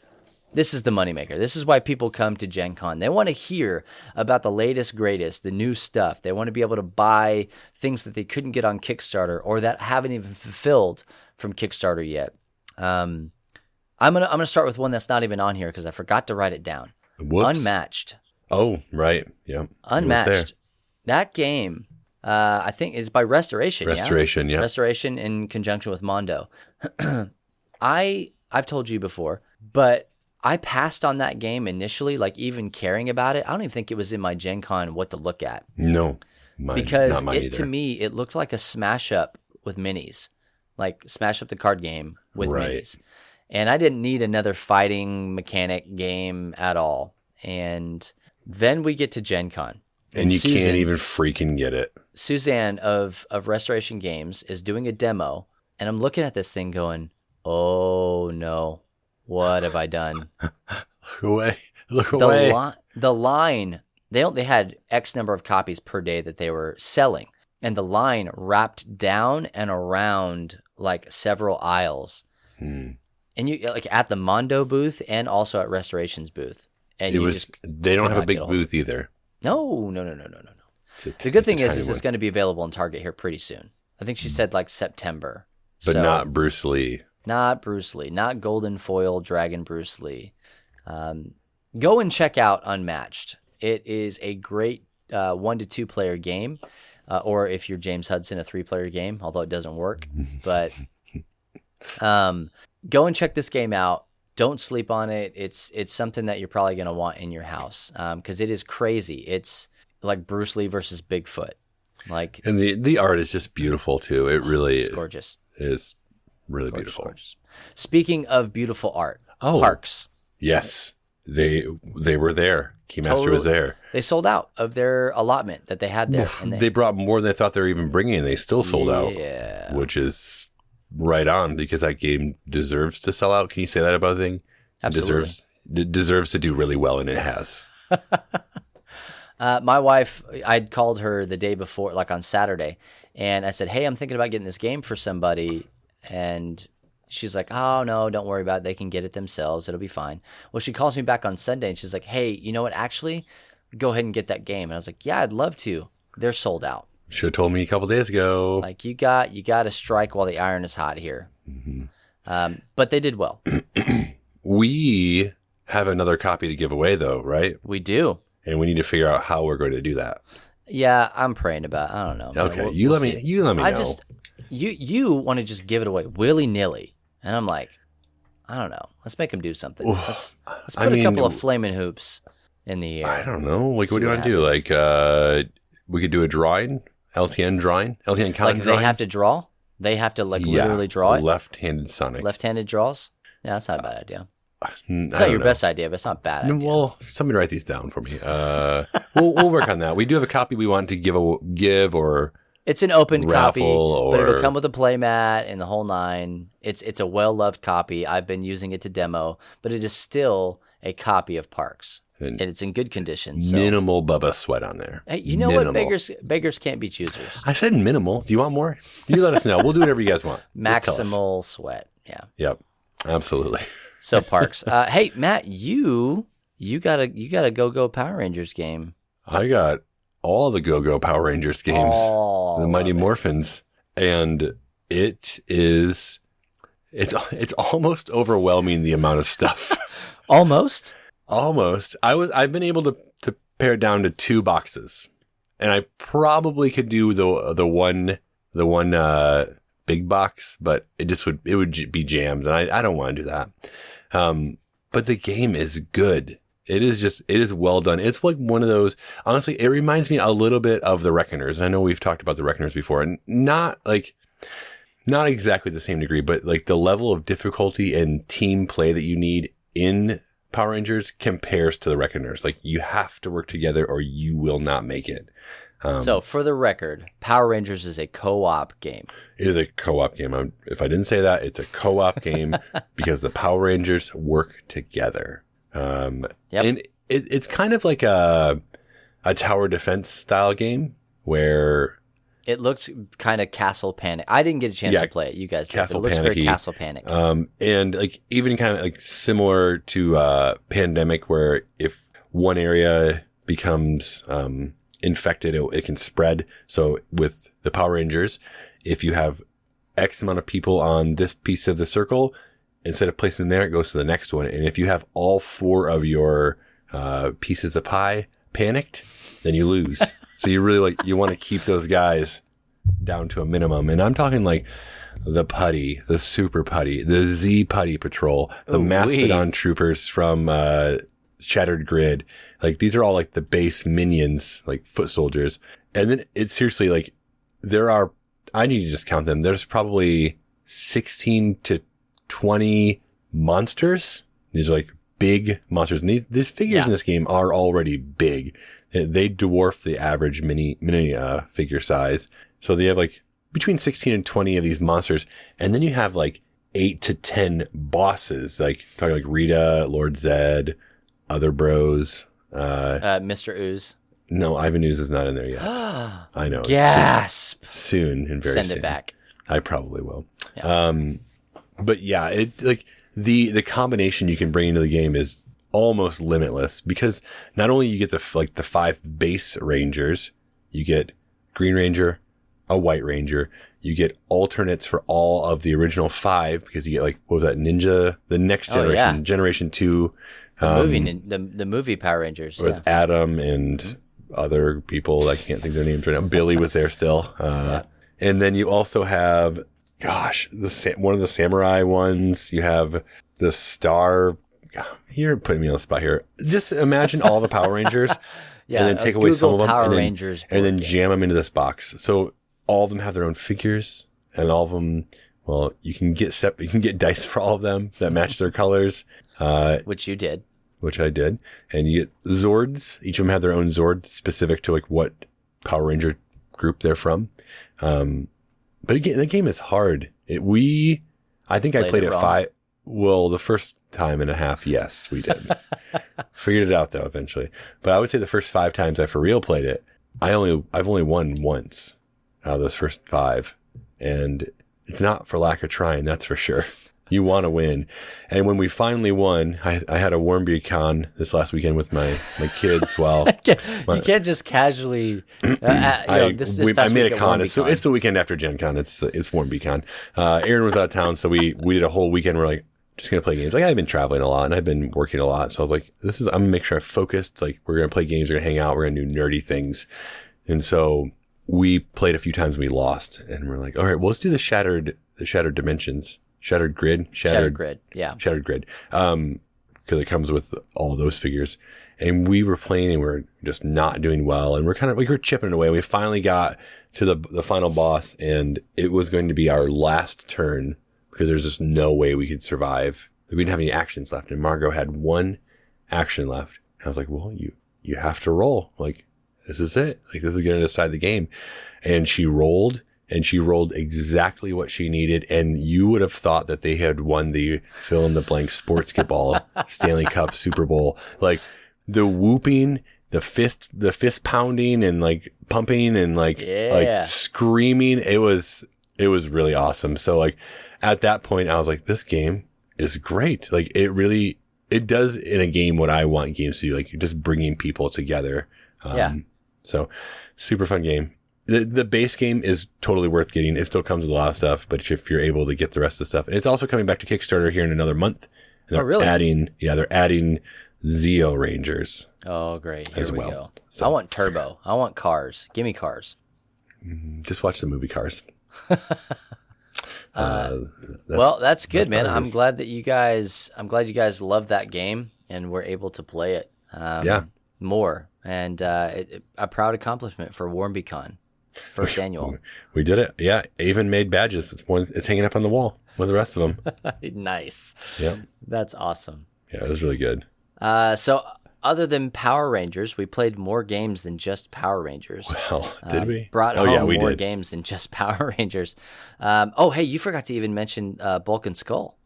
the moneymaker. This is why people come to GenCon. They want to hear about the latest, greatest, the new stuff. They want to be able to buy things that they couldn't get on Kickstarter or that haven't even fulfilled from Kickstarter yet. I'm gonna start with one that's not even on here because I forgot to write it down. Whoops. Unmatched. Oh, right. Yeah. Unmatched. That game, I think, is by Restoration. Restoration, yeah. Restoration in conjunction with Mondo. I've told you before, but I passed on that game initially, like even caring about it. I don't even think it was in my GenCon what to look at. No, because not mine either. To me, it looked like a smash up with minis, like smash up the card game with minis. And I didn't need another fighting mechanic game at all. And then we get to GenCon. And you can't even freaking get it. Suzanne of Restoration Games is doing a demo, and I'm looking at this thing going, oh no, what have I done? Look away. The line, they had X number of copies per day that they were selling, and the line wrapped down and around like several aisles. And you like at the Mondo booth and also at Restoration's booth. And they don't have a big booth either. No. The good thing is it's going to be available in Target here pretty soon. I think she said like September. But not Bruce Lee. Not Bruce Lee. Not Golden Foil Dragon Bruce Lee. Go and check out Unmatched. It is a great 1 to 2 player game. Or if you're James Hudson, a 3-player game, although it doesn't work. But go and check this game out. Don't sleep on it. It's something that you're probably going to want in your house because it is crazy. It's like Bruce Lee versus Bigfoot. And the art is just beautiful too. It really is gorgeous. Is really beautiful. Gorgeous. Speaking of beautiful art, Oh. Parks. Yes, they were there. Keymaster was there. They sold out of their allotment that they had there. And they brought more than they thought they were even bringing, and they still sold out. Yeah. Which is right on, because that game deserves to sell out. Can you say that about a thing? Absolutely. It deserves to do really well, and it has. My wife, I'd called her the day before, like on Saturday, and I said, hey, I'm thinking about getting this game for somebody. And she's like, oh, no, don't worry about it. They can get it themselves. It'll be fine. Well, she calls me back on Sunday, and she's like, hey, you know what? Actually, go ahead and get that game. And I was like, yeah, I'd love to. They're sold out. Should have told me a couple days ago. Like, you got to strike while the iron is hot here. Mm-hmm. But they did well. We have another copy to give away, though, right? We do. And we need to figure out how we're going to do that. Yeah, I'm praying about it. I don't know. Okay, you let me know. You want to just give it away willy-nilly. And I'm like, I don't know. Let's make them do something. Let's put a couple of flaming hoops in the air. I don't know. Like, what do you want to do? Like, we could do a drawing, LTN drawing, LTN count drawing. They have to draw? They have to, literally draw it? Left-handed Sonic. Left-handed draws? Yeah, that's not a bad idea. It's not your best idea, but it's not a bad idea. Well, somebody write these down for me. We'll work on that. We do have a copy we want to give or... It's an open copy, but it'll or... come with a playmat and the whole nine. It's a well-loved copy. I've been using it to demo, but it is still a copy of Parks. And it's in good condition. So. Minimal Bubba sweat on there. Hey, you know what? Beggars can't be choosers. I said minimal. Do you want more? You let us know. We'll do whatever you guys want. Maximal sweat. Yeah. Yep. Absolutely. So Parks. Hey, Matt, you You got a Go-Go Power Rangers game. I got all the Go-Go Power Rangers games, the Mighty Morphins, and it's almost overwhelming the amount of stuff. Almost. I've been able to pare it down to 2 boxes, and I probably could do the one big box, but it would be jammed, and I don't want to do that. But the game is good. It is well done. It's like one of those, honestly, it reminds me a little bit of the Reckoners. I know we've talked about the Reckoners before, and not exactly the same degree, but like the level of difficulty and team play that you need in Power Rangers compares to the Reckoners. Like, you have to work together or you will not make it. So for the record, Power Rangers is a co-op game. It is a co-op game. If I didn't say that, it's a co-op game because the Power Rangers work together. And it's kind of like a tower defense style game where it looks kind of Castle Panic. I didn't get a chance to play it. You guys did. Castle It looks Panic-y. very Castle Panic. And like even kind of like similar to Pandemic, where if one area becomes infected, it can spread. So with the Power Rangers, if you have X amount of people on this piece of the circle, instead of placing them there, it goes to the next one. And if you have all 4 of your pieces of pie panicked, then you lose. So you really you want to keep those guys down to a minimum. And I'm talking like the Putty, the Super Putty, the Z Putty Patrol, the Mastodon Troopers from Shattered Grid. Like, these are all like the base minions, like foot soldiers. And then it's seriously like I need to just count them. There's probably 16 to 20 monsters. These are like big monsters. And these figures in this game are already big. They dwarf the average mini figure size. So they have like between 16 and 20 of these monsters. And then you have like 8 to 10 bosses, like talking like Rita, Lord Zed, other bros. Mr. Ooze. No, Ivan Ooze is not in there yet. I know. Gasp. Soon and very soon. Send it back. I probably will. Yeah. But yeah, it like the combination you can bring into the game is almost limitless, because not only you get the 5 base Rangers, you get Green Ranger, a White Ranger, you get alternates for all of the original 5, because you get like, what was that, Ninja, the next generation, Generation 2. The movie Power Rangers. With Adam and other people. I can't think of their names right now. Billy was there still. And then you also have, one of the samurai ones. You have the Star. You're putting me on the spot here. Just imagine all the Power Rangers and then take away Google some of them Power and Rangers then jam them into this box. So all of them have their own figures, and all of them, well, you can get dice for all of them that match their colors. Which you did. Which I did. And you get Zords. Each of them have their own Zord specific to like what Power Ranger group they're from. But again, the game is hard. I think I played it 5. Well, the first time and a half, yes, we did. Figured it out though, eventually. But I would say the first 5 times I for real played it, I've only won once out of those first 5. And it's not for lack of trying, that's for sure. You want to win. And when we finally won, I had a Warmby Con this last weekend with my kids. Well, you can't just casually. I made a con. It's the weekend after GenCon. It's Warmby Con. Aaron was out of town, so we did a whole weekend. We're like, just gonna play games. Like, I've been traveling a lot and I've been working a lot, so I was like, I'm gonna make sure I'm focused. Like, we're gonna play games, we're gonna hang out, we're gonna do nerdy things. And so we played a few times and we lost, and we're like, all right, well, let's do the Shattered Dimensions. Shattered Grid. Yeah. Shattered Grid. Because it comes with all those figures. And we were playing and we were just not doing well. And we were chipping away. We finally got to the final boss, and it was going to be our last turn because there's just no way we could survive. We didn't have any actions left. And Margot had 1 action left. And I was like, well, you have to roll. Like, this is it. Like, this is going to decide the game. And she rolled. And she rolled exactly what she needed. And you would have thought that they had won the fill-in-the-blank sports ball, Stanley Cup, Super Bowl. Like, the whooping, the fist pounding and like pumping and like screaming. It was really awesome. So like at that point, I was like, this game is great. Like, it it does in a game what I want games to do. Like, you're just bringing people together. So super fun game. The base game is totally worth getting. It still comes with a lot of stuff, but if you're able to get the rest of the stuff, and it's also coming back to Kickstarter here in another month. And they're really? they're adding Zeo Rangers. Oh, great. Here we go. So, I want turbo. I want cars. Give me cars. just watch the movie Cars. That's good, man. I'm glad you guys love that game and were able to play it more. And a proud accomplishment for WarmbyCon, first annual. We did it. Yeah, I even made badges. It's hanging up on the wall with the rest of them. Nice. Yeah, that's awesome. Yeah, it was really good. So other than Power Rangers, we played more games than just Power Rangers. Well, did we? Brought home more games than just Power Rangers. Hey, you forgot to even mention Bulk and Skull.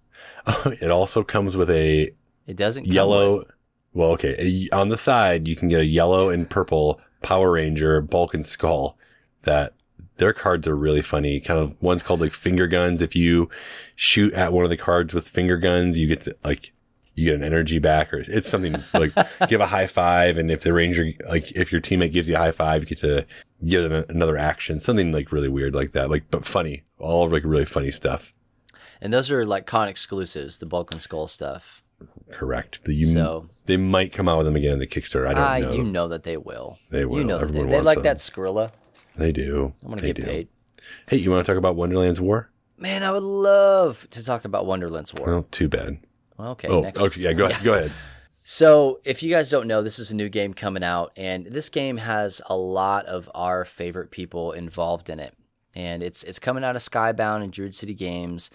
It also comes with a yellow. Well, okay. On the side, you can get a yellow and purple Power Ranger Bulk and Skull. That their cards are really funny. Kind of one's called like finger guns. If you shoot at one of the cards with finger guns, you get an energy back, or it's something like give a high five. And if the Ranger, like if your teammate gives you a high five, you get to give them another action. Something like really weird like that, but funny. All like really funny stuff. And those are like con exclusives, the Bulk and Skull stuff. Correct. They might come out with them again in the Kickstarter. I don't know. You know that they will. They will. You know that they like that Skrilla. They do. I'm going to get paid. Hey, you want to talk about Wonderland's War? Man, I would love to talk about Wonderland's War. Well, too bad. Well, okay. Okay. Yeah, go ahead. So if you guys don't know, this is a new game coming out, and this game has a lot of our favorite people involved in it. And it's coming out of Skybound and Druid City Games.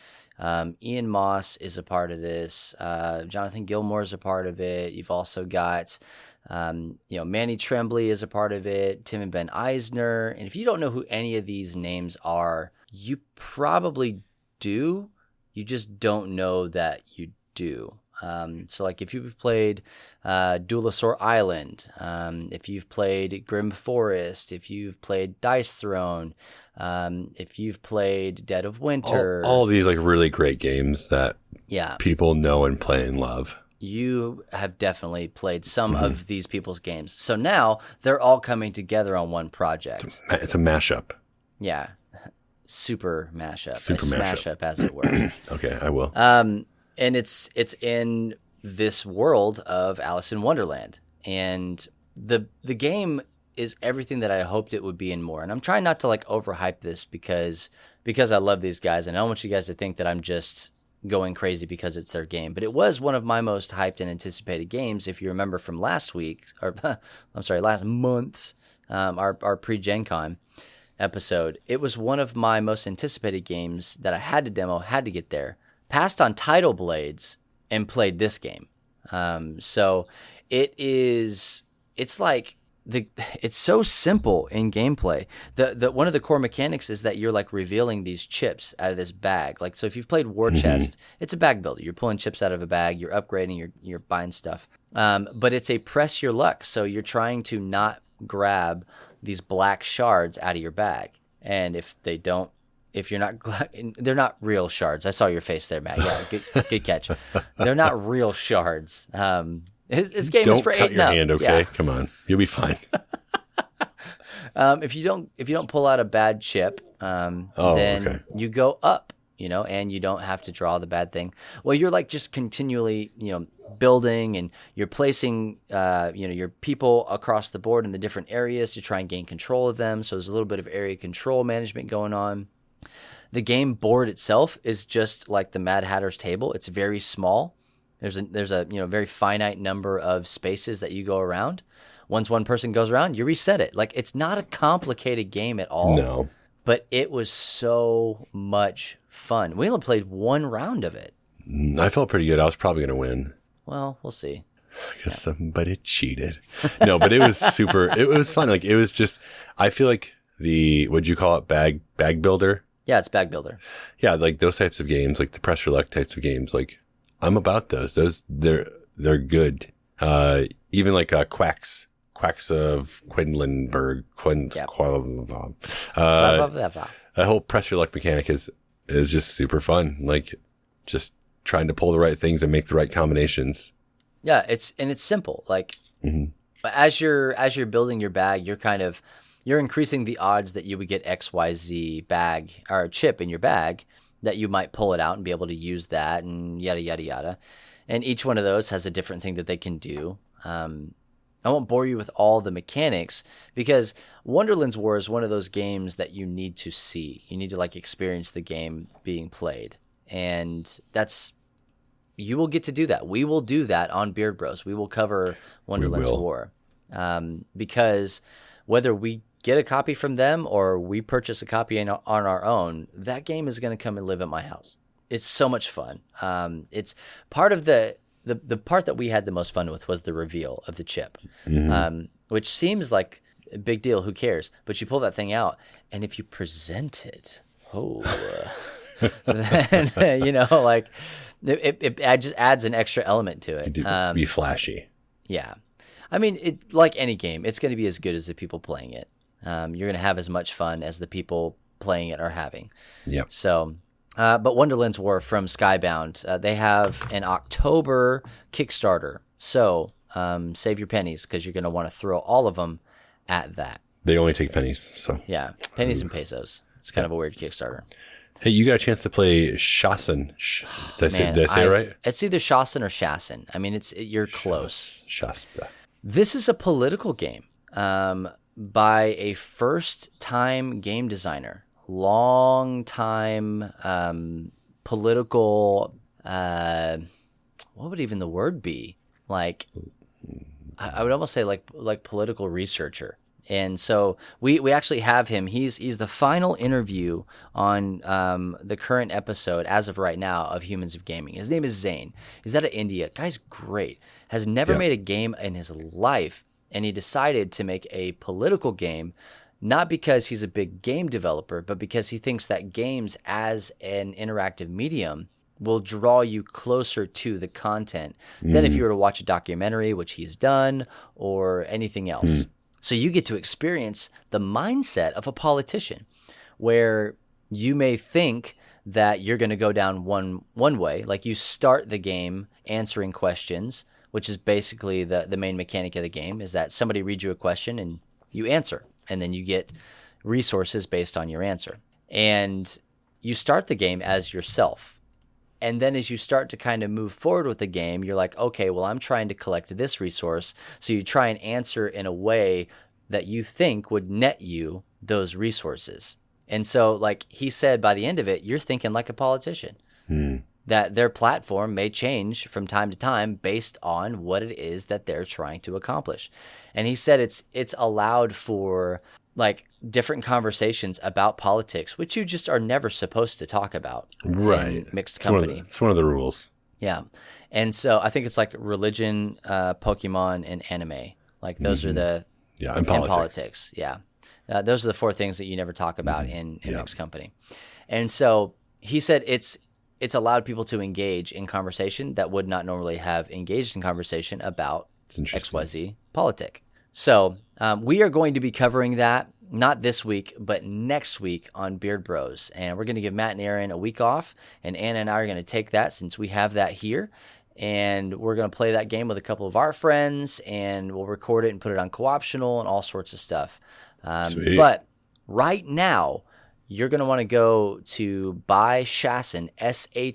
Ian Moss is a part of this. Jonathan Gilmour is a part of it. You've also got, Manny Tremblay is a part of it. Tim and Ben Eisner. And if you don't know who any of these names are, you probably do. You just don't know that you do. So like if you've played Duelosaur Island, if you've played Grim Forest, if you've played Dice Throne, if you've played Dead of Winter. All these like really great games that people know and play and love. You have definitely played some of these people's games. So now they're all coming together on one project. It's a mashup. Yeah. Super mashup. Smash up, as it were. Okay, I will. And it's in this world of Alice in Wonderland. And the game is everything that I hoped it would be and more. And I'm trying not to like overhype this because I love these guys. And I don't want you guys to think that I'm just going crazy because it's their game. But it was one of my most hyped and anticipated games. If you remember from last month's, our pre-GenCon episode, it was one of my most anticipated games that I had to demo, had to get there. Passed on Tidal Blades and played this game. So it's so simple in gameplay. The one of the core mechanics is that you're like revealing these chips out of this bag. Like, so if you've played War Chest, it's a bag builder. You're pulling chips out of a bag, you're upgrading, you're buying stuff. But it's a press your luck. So you're trying to not grab these black shards out of your bag. And if you're not, they're not real shards. I saw your face there, Matt. Yeah, good catch. They're not real shards. This game is for 8 and up. Don't cut your hand, okay? Yeah. Come on, you'll be fine. If you don't pull out a bad chip, then you go up, and you don't have to draw the bad thing. Well, you're like just continually, building, and you're placing, your people across the board in the different areas to try and gain control of them. So there's a little bit of area control management going on. The game board itself is just like the Mad Hatter's table. It's very small. There's a very finite number of spaces that you go around. Once one person goes around, you reset it. Like, it's not a complicated game at all. No. But it was so much fun. We only played one round of it. I felt pretty good. I was probably going to win. Well, we'll see. I guess somebody cheated. No, but it was super. It was fun. Like, it was just, I feel like what'd you call it? Bag builder? Yeah, it's bag builder. Yeah, like those types of games, like the press your luck types of games. Like, I'm about those. They're good. Even like Quacks of Quedlinburg. That whole press your luck mechanic is just super fun. Like, just trying to pull the right things and make the right combinations. Yeah, it's simple. Like as you're building your bag, you're increasing the odds that you would get XYZ bag or chip in your bag, that you might pull it out and be able to use that, and yada yada yada. And each one of those has a different thing that they can do. I won't bore you with all the mechanics, because Wonderland's War is one of those games that you need to see. You need to like experience the game being played. And you will get to do that. We will do that on Beard Bros. We will cover Wonderland's War. Because whether we get a copy from them or we purchase a copy on our own, that game is going to come and live at my house. It's so much fun. It's part of the part that we had the most fun with was the reveal of the chip, which seems like a big deal. Who cares? But you pull that thing out, and if you present it, then like it just adds an extra element to it. Be flashy. Yeah, I mean, it like any game, it's going to be as good as the people playing it. You're going to have as much fun as the people playing it are having. Yeah. So. But Wonderland's War from Skybound, they have an October Kickstarter. So save your pennies, because you're going to want to throw all of them at that. They only take pennies. So yeah, pennies and pesos. It's kind of a weird Kickstarter. Hey, you got a chance to play Shasen. Did I say it right? It's either Shasen or Shasen. I mean, you're close. Shasta. This is a political game by a first-time game designer. Long time political what would even the word be? Like I would almost say like political researcher. And so we actually have him. He's the final interview on the current episode as of right now of Humans of Gaming. His name is Zane. He's out of India. Guy's great. Has never made a game in his life, and he decided to make a political game. Not because he's a big game developer, but because he thinks that games as an interactive medium will draw you closer to the content than if you were to watch a documentary, which he's done, or anything else. So you get to experience the mindset of a politician, where you may think that you're going to go down one way. Like you start the game answering questions, which is basically the main mechanic of the game, is that somebody reads you a question and you answer. And then you get resources based on your answer. And you start the game as yourself. And then as you start to kind of move forward with the game, you're like, okay, well, I'm trying to collect this resource. So you try and answer in a way that you think would net you those resources. And so, like he said, by the end of it, you're thinking like a politician. That their platform may change from time to time based on what it is that they're trying to accomplish. And he said it's allowed for like different conversations about politics, which you just are never supposed to talk about. Right. In mixed company. It's one of the rules. Yeah. And so I think it's like religion, Pokemon, and anime. Like those are the... Yeah, and politics. Yeah. Those are the four things that you never talk about in mixed company. And so he said it's allowed people to engage in conversation that would not normally have engaged in conversation about XYZ politic. So we are going to be covering that, not this week, but next week on Beard Bros. And we're going to give Matt and Aaron a week off, and Anna and I are going to take that since we have that here. And we're going to play that game with a couple of our friends, and we'll record it and put it on co-optional and all sorts of stuff. But right now, you're going to want to go to buyshasen,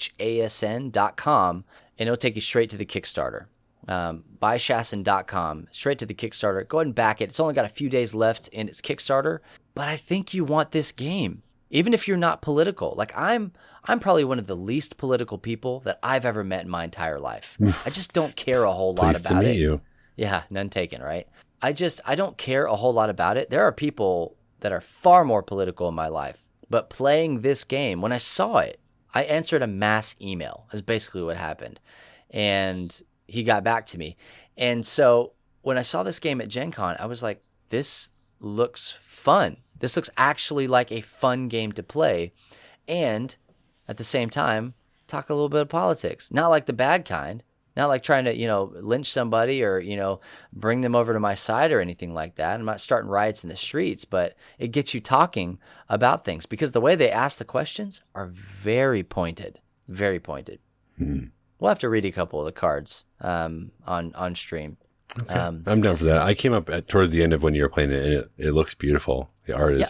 SHASN.com, and it'll take you straight to the Kickstarter. Buyshasen.com, straight to the Kickstarter. Go ahead and back it. It's only got a few days left in its Kickstarter, but I think you want this game. Even if you're not political. Like I'm probably one of the least political people that I've ever met in my entire life. I just don't care a whole lot about it. You. Yeah, none taken, right? I don't care a whole lot about it. There are people that are far more political in my life. But playing this game, when I saw it, I answered a mass email is basically what happened. And he got back to me. And so when I saw this game at GenCon, I was like, this looks fun. This looks actually like a fun game to play. And at the same time, talk a little bit of politics. Not like the bad kind. Not like trying to, lynch somebody or, bring them over to my side or anything like that. I'm not starting riots in the streets, but it gets you talking about things because the way they ask the questions are very pointed. Very pointed. We'll have to read a couple of the cards on stream. Okay. I'm down for that. I came up towards the end of when you were playing it, and it looks beautiful. The art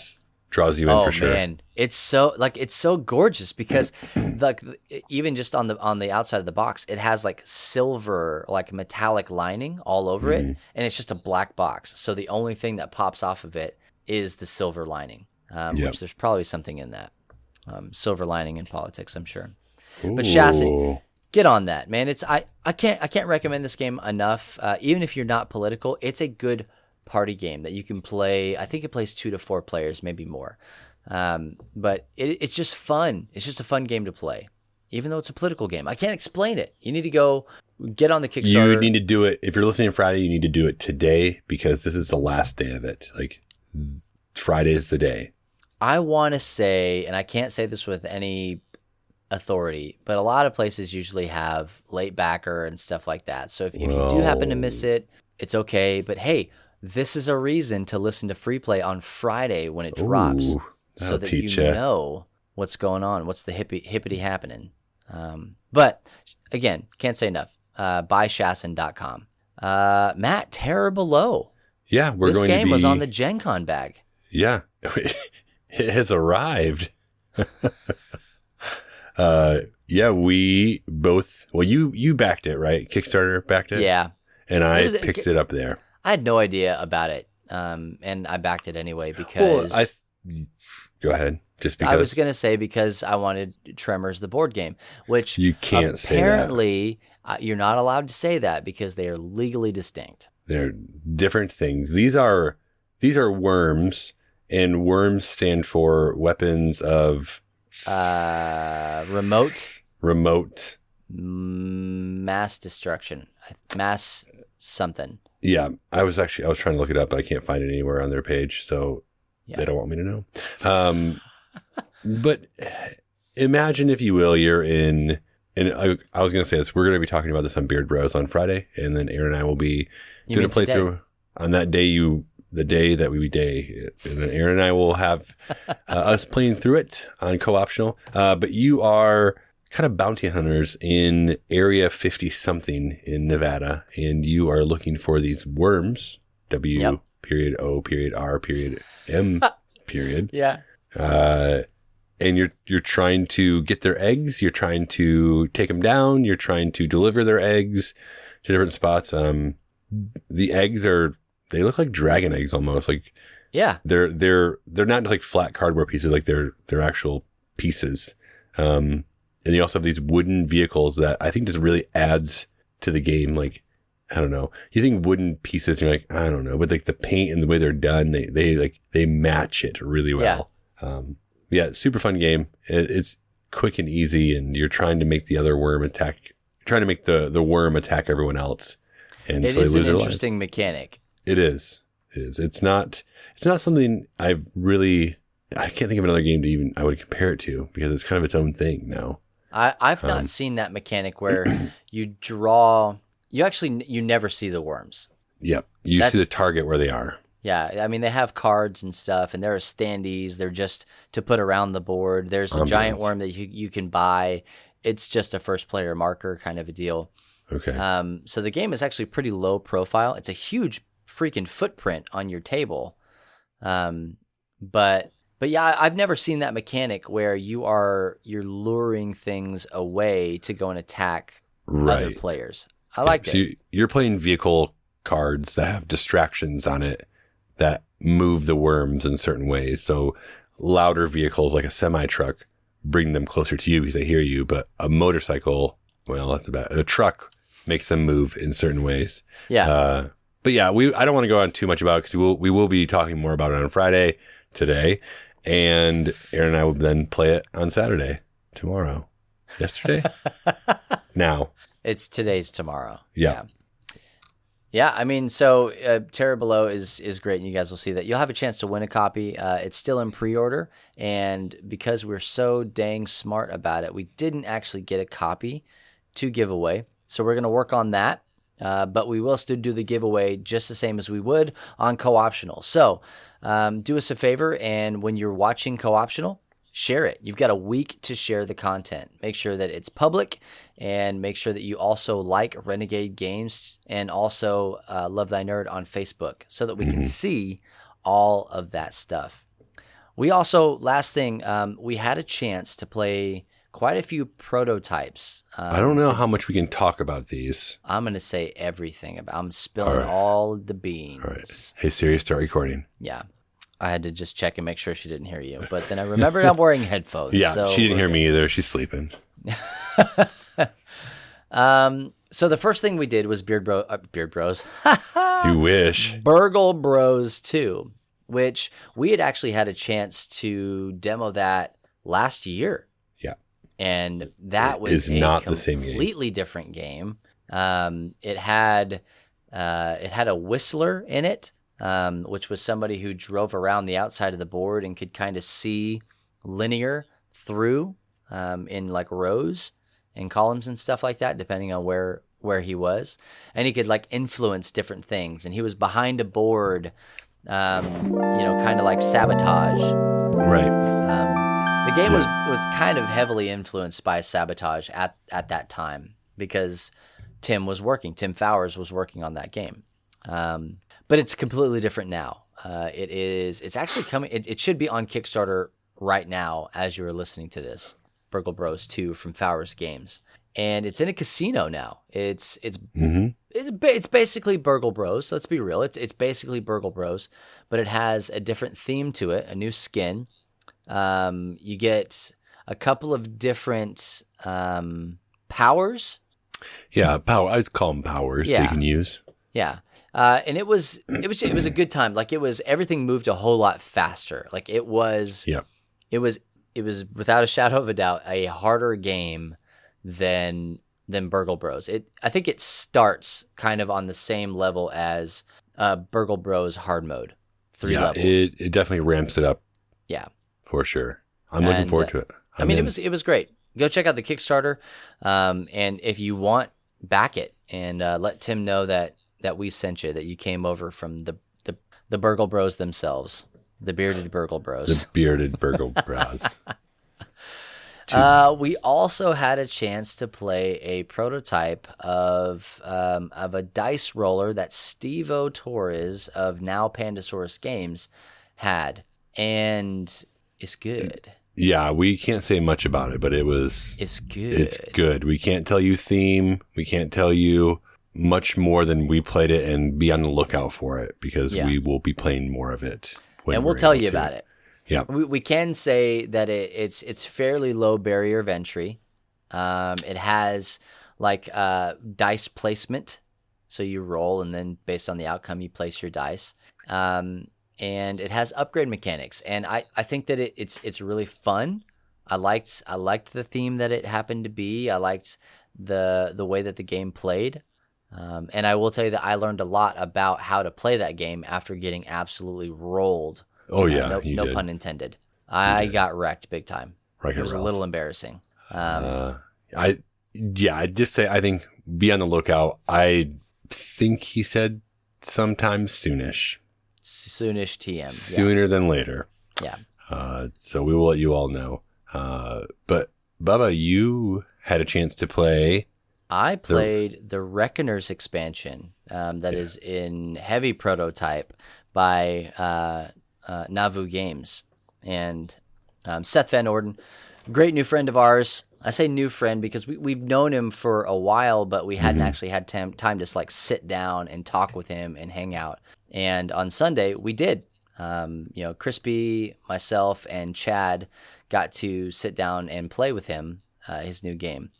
draws you in for sure. Oh man, it's so gorgeous because like even just on the outside of the box, it has like silver, like metallic lining all over it, and it's just a black box. So the only thing that pops off of it is the silver lining, which there's probably something in that silver lining in politics, I'm sure. Ooh. But Chassis, get on that, man. It's I can't recommend this game enough. Even if you're not political, it's a good party game that you can play. I think it plays 2 to 4 players, maybe more. But it's just fun. It's just a fun game to play, even though it's a political game. I can't explain it. You need to go get on the Kickstarter. You need to do it. If you're listening Friday, you need to do it today because this is the last day of it. Like Friday is the day. I want to say, and I can't say this with any authority, but a lot of places usually have late backer and stuff like that. So if you do happen to miss it, it's okay. But hey, this is a reason to listen to Free Play on Friday when it drops, so that you know what's going on, what's the hippity happening. But again, can't say enough. Buyshassin.com. Matt, Terror Below. Yeah, this game was on the GenCon bag. Yeah, it has arrived. Yeah, we both. Well, you backed it, right? Kickstarter backed it. Yeah, and I picked it up there. I had no idea about it, and I backed it anyway because. Go ahead. Just because I was going to say because I wanted Tremors, the board game, which you can't say that. Apparently, you're not allowed to say that because they are legally distinct. They're different things. These are worms, and worms stand for weapons of remote mass destruction, mass something. Yeah, I was trying to look it up, but I can't find it anywhere on their page, so they don't want me to know. But imagine, if you will, you're in, and I was going to say this, we're going to be talking about this on Beard Bros on Friday, and then Aaron and I will be doing a playthrough on that day, the day that we day, and then Aaron and I will have us playing through it on co-optional. But you are kind of bounty hunters in Area 50-something in Nevada, and you are looking for these worms, W.O.R.M. Yeah. And you're trying to get their eggs. You're trying to take them down. You're trying to deliver their eggs to different spots. The eggs they look like dragon eggs almost. Like, yeah, they're not just like flat cardboard pieces. Like they're actual pieces. And you also have these wooden vehicles that I think just really adds to the game. Like, I don't know. You think wooden pieces, and you're like, I don't know, but like the paint and the way they're done, they match it really well. Yeah, super fun game. It's quick and easy, and you're trying to make the other worm attack. Trying to make the worm attack everyone else, and it so is they lose an their interesting lives. mechanic. It is. It's not something I can't think of another game I would compare it to because it's kind of its own thing now. I've not seen that mechanic where you draw. You never see the worms. Yep, you see the target where they are. Yeah, I mean, they have cards and stuff, and there are standees. They're just to put around the board. There's a giant worm that you can buy. It's just a first player marker kind of a deal. Okay. So the game is actually pretty low profile. It's a huge freaking footprint on your table. But yeah, I've never seen that mechanic where you're luring things away to go and attack other players. I like it. So you're playing vehicle cards that have distractions on it that move the worms in certain ways. So louder vehicles like a semi-truck bring them closer to you because they hear you, but a motorcycle, well, a truck makes them move in certain ways. Yeah. But yeah, I don't want to go on too much about it because we will be talking more about it on Friday today, and Aaron and I will then play it on Saturday tomorrow. Yesterday? Now. It's today's tomorrow. Yeah. Yeah, I mean, so Terror Below is great, and you guys will see that. You'll have a chance to win a copy. It's still in pre-order, and because we're so dang smart about it, we didn't actually get a copy to give away. So we're going to work on that, but we will still do the giveaway just the same as we would on Co-Optional. So do us a favor, and when you're watching Co-Optional, share it. You've got a week to share the content. Make sure that it's public, and make sure that you also like Renegade Games and also Love Thy Nerd on Facebook so that we can see all of that stuff. We also, last thing, we had a chance to play quite a few prototypes. I don't know how much we can talk about these. I'm going to say everything. I'm spilling all the beans. All right. Hey, Siri, start recording. Yeah. I had to just check and make sure she didn't hear you. But then I remembered I'm wearing headphones. Yeah, so she didn't hear me either. She's sleeping. So the first thing we did was Beard Bros. You wish. Burgle Bros 2, which we had actually had a chance to demo that last year. Yeah. And that was not the same game. Completely different game. It had a whistler in it, which was somebody who drove around the outside of the board and could kind of see linear through in like rows and columns and stuff like that, depending on where he was. And he could like influence different things. And he was behind a board, kind of like Sabotage. Right. The game was kind of heavily influenced by Sabotage at that time because Tim Fowers was working on that game. But it's completely different now. It's actually coming. It should be on Kickstarter right now as you are listening to this. Burgle Bros 2 from Fowers Games, and it's in a casino now. It's basically Burgle Bros. Let's be real. It's basically Burgle Bros, but it has a different theme to it, a new skin. You get a couple of different powers. Yeah, power. I call them powers that you can use. Yeah. And it was a good time. Like everything moved a whole lot faster. Like it was without a shadow of a doubt a harder game than Burgle Bros. I think it starts kind of on the same level as Burgle Bros hard mode. 3 levels. It definitely ramps it up. Yeah. For sure. I'm looking forward to it. It was great. Go check out the Kickstarter. And if you want, back it and let Tim know that we sent you, that you came over from the Burgle Bros themselves, the bearded Burgle Bros. The bearded Burgle Bros. We also had a chance to play a prototype of a dice roller that Steve-O Torres of Now Pandasaurus Games had, and it's good. Yeah, we can't say much about it, but it's good. It's good. We can't tell you theme. We can't tell you much more than we played it, and be on the lookout for it because we will be playing more of it. And we'll tell you about it. Yeah, we can say that it's fairly low barrier of entry. It has like dice placement, so you roll and then based on the outcome you place your dice. And it has upgrade mechanics, and I think that it's really fun. I liked the theme that it happened to be. I liked the way that the game played. And I will tell you that I learned a lot about how to play that game after getting absolutely rolled. Oh yeah, no pun intended. I got wrecked big time. Right, it was a little embarrassing. I'd just say I think be on the lookout. I think he said sometime soonish. Soonish TM. Sooner than later. Yeah. So we will let you all know. But Bubba, you had a chance to play. I played the Reckoners expansion that is in heavy prototype by Nauvoo Games. And Seth Van Orden, great new friend of ours. I say new friend because we've known him for a while, but we hadn't actually had time to like sit down and talk with him and hang out. And on Sunday we did. Crispy, myself, and Chad got to sit down and play with him his new game.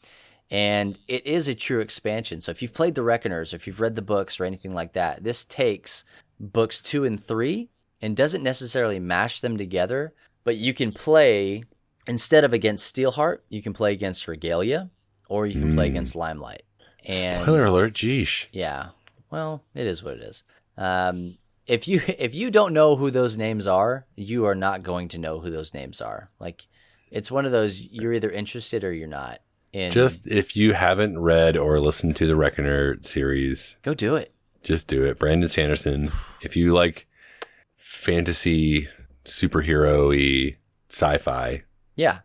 And it is a true expansion. So if you've played the Reckoners, or if you've read the books or anything like that, this takes books 2 and 3 and doesn't necessarily mash them together, but you can play, instead of against Steelheart, you can play against Regalia, or you can play against Limelight. And spoiler alert, geesh. Yeah. Well, it is what it is. If you don't know who those names are, you are not going to know who those names are. Like, it's one of those, you're either interested or you're not. Just if you haven't read or listened to the Reckoner series, go do it. Just do it. Brandon Sanderson. If you like fantasy, superhero-y, sci-fi, Yeah.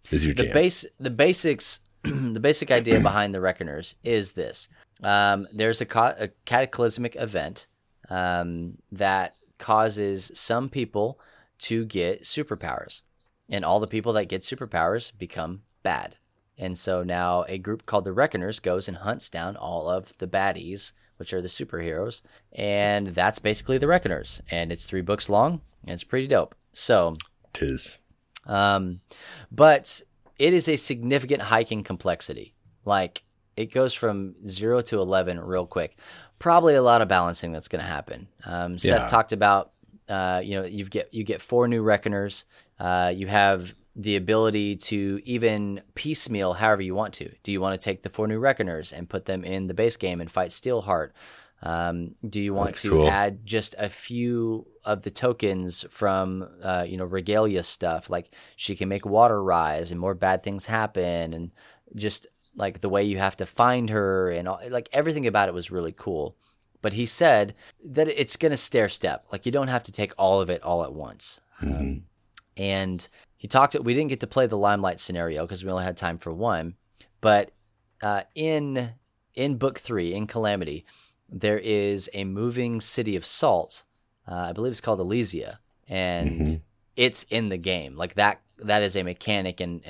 Is your jam. The basics, the basic idea behind the Reckoners is this. There's a cataclysmic event that causes some people to get superpowers. And all the people that get superpowers become bad. And so now a group called the Reckoners goes and hunts down all of the baddies, which are the superheroes. And that's basically the Reckoners. And it's 3 books long, and it's pretty dope. So, 'tis. But it is a significant hike in complexity. Like, it goes from 0 to 11 real quick. Probably a lot of balancing that's going to happen. Seth talked about, you get 4 new Reckoners. You have the ability to even piecemeal however you want to. Do you want to take the 4 new Reckoners and put them in the base game and fight Steelheart? Do you want to add just a few of the tokens from, Regalia stuff? Like she can make water rise and more bad things happen, and just like the way you have to find her and all, like everything about it was really cool. But he said that it's going to stair step. Like you don't have to take all of it all at once. Mm-hmm. And we didn't get to play the Limelight scenario because we only had time for one. But in book 3, in Calamity, there is a moving city of salt. I believe it's called Elysia, and it's in the game. Like that is a mechanic and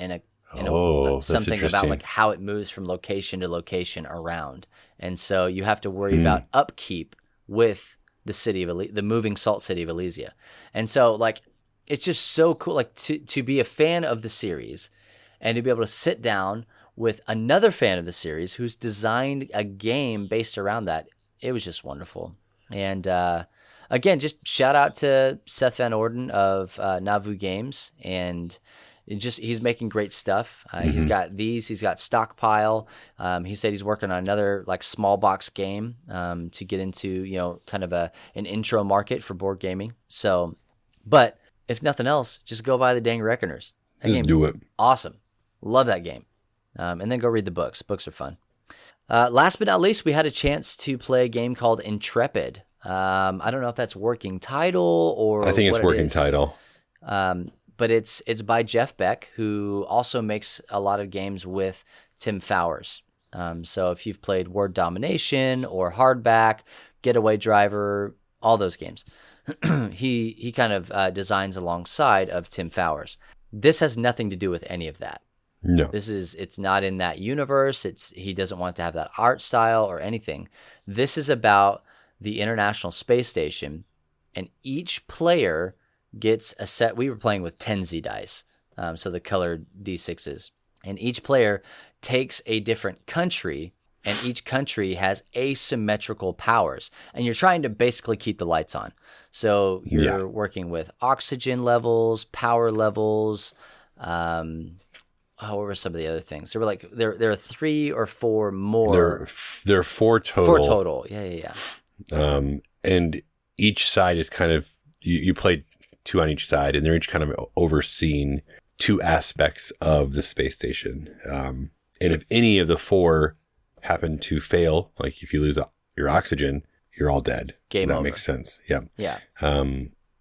something about like how it moves from location to location around. And so you have to worry about upkeep with the city of the moving salt city of Elysia. And so like it's just so cool, like to be a fan of the series and to be able to sit down with another fan of the series who's designed a game based around that. It was just wonderful. And again, just shout out to Seth Van Orden of Nauvoo Games, and he's making great stuff. He's got Stockpile. He said he's working on another like small box game to get into, kind of an intro market for board gaming. So, but if nothing else, just go buy the dang Reckoners. Just do it. Awesome. Love that game. And then go read the books. Books are fun. Last but not least, we had a chance to play a game called Intrepid. I don't know if that's working title or I think it's working title. But it's by Jeff Beck, who also makes a lot of games with Tim Fowers. So if you've played Word Domination or Hardback, Getaway Driver, all those games, he kind of designs alongside of Tim Fowers. This has nothing to do with any of that. No. It's not in that universe. He doesn't want to have that art style or anything. This is about the International Space Station, and each player gets a set. We were playing with 10Z dice, so the colored D6s, and each player takes a different country, and each country has asymmetrical powers, and you're trying to basically keep the lights on. So you're working with oxygen levels, power levels. What were some of the other things? There were like there are 3 or 4 more. There are 4 total. 4 total. Yeah. And each side is kind of you play 2 on each side, and they're each kind of overseeing 2 aspects of the space station. And if any of the 4 happen to fail, like if you lose your oxygen, you're all dead. Game over. That makes sense. Yeah. Yeah.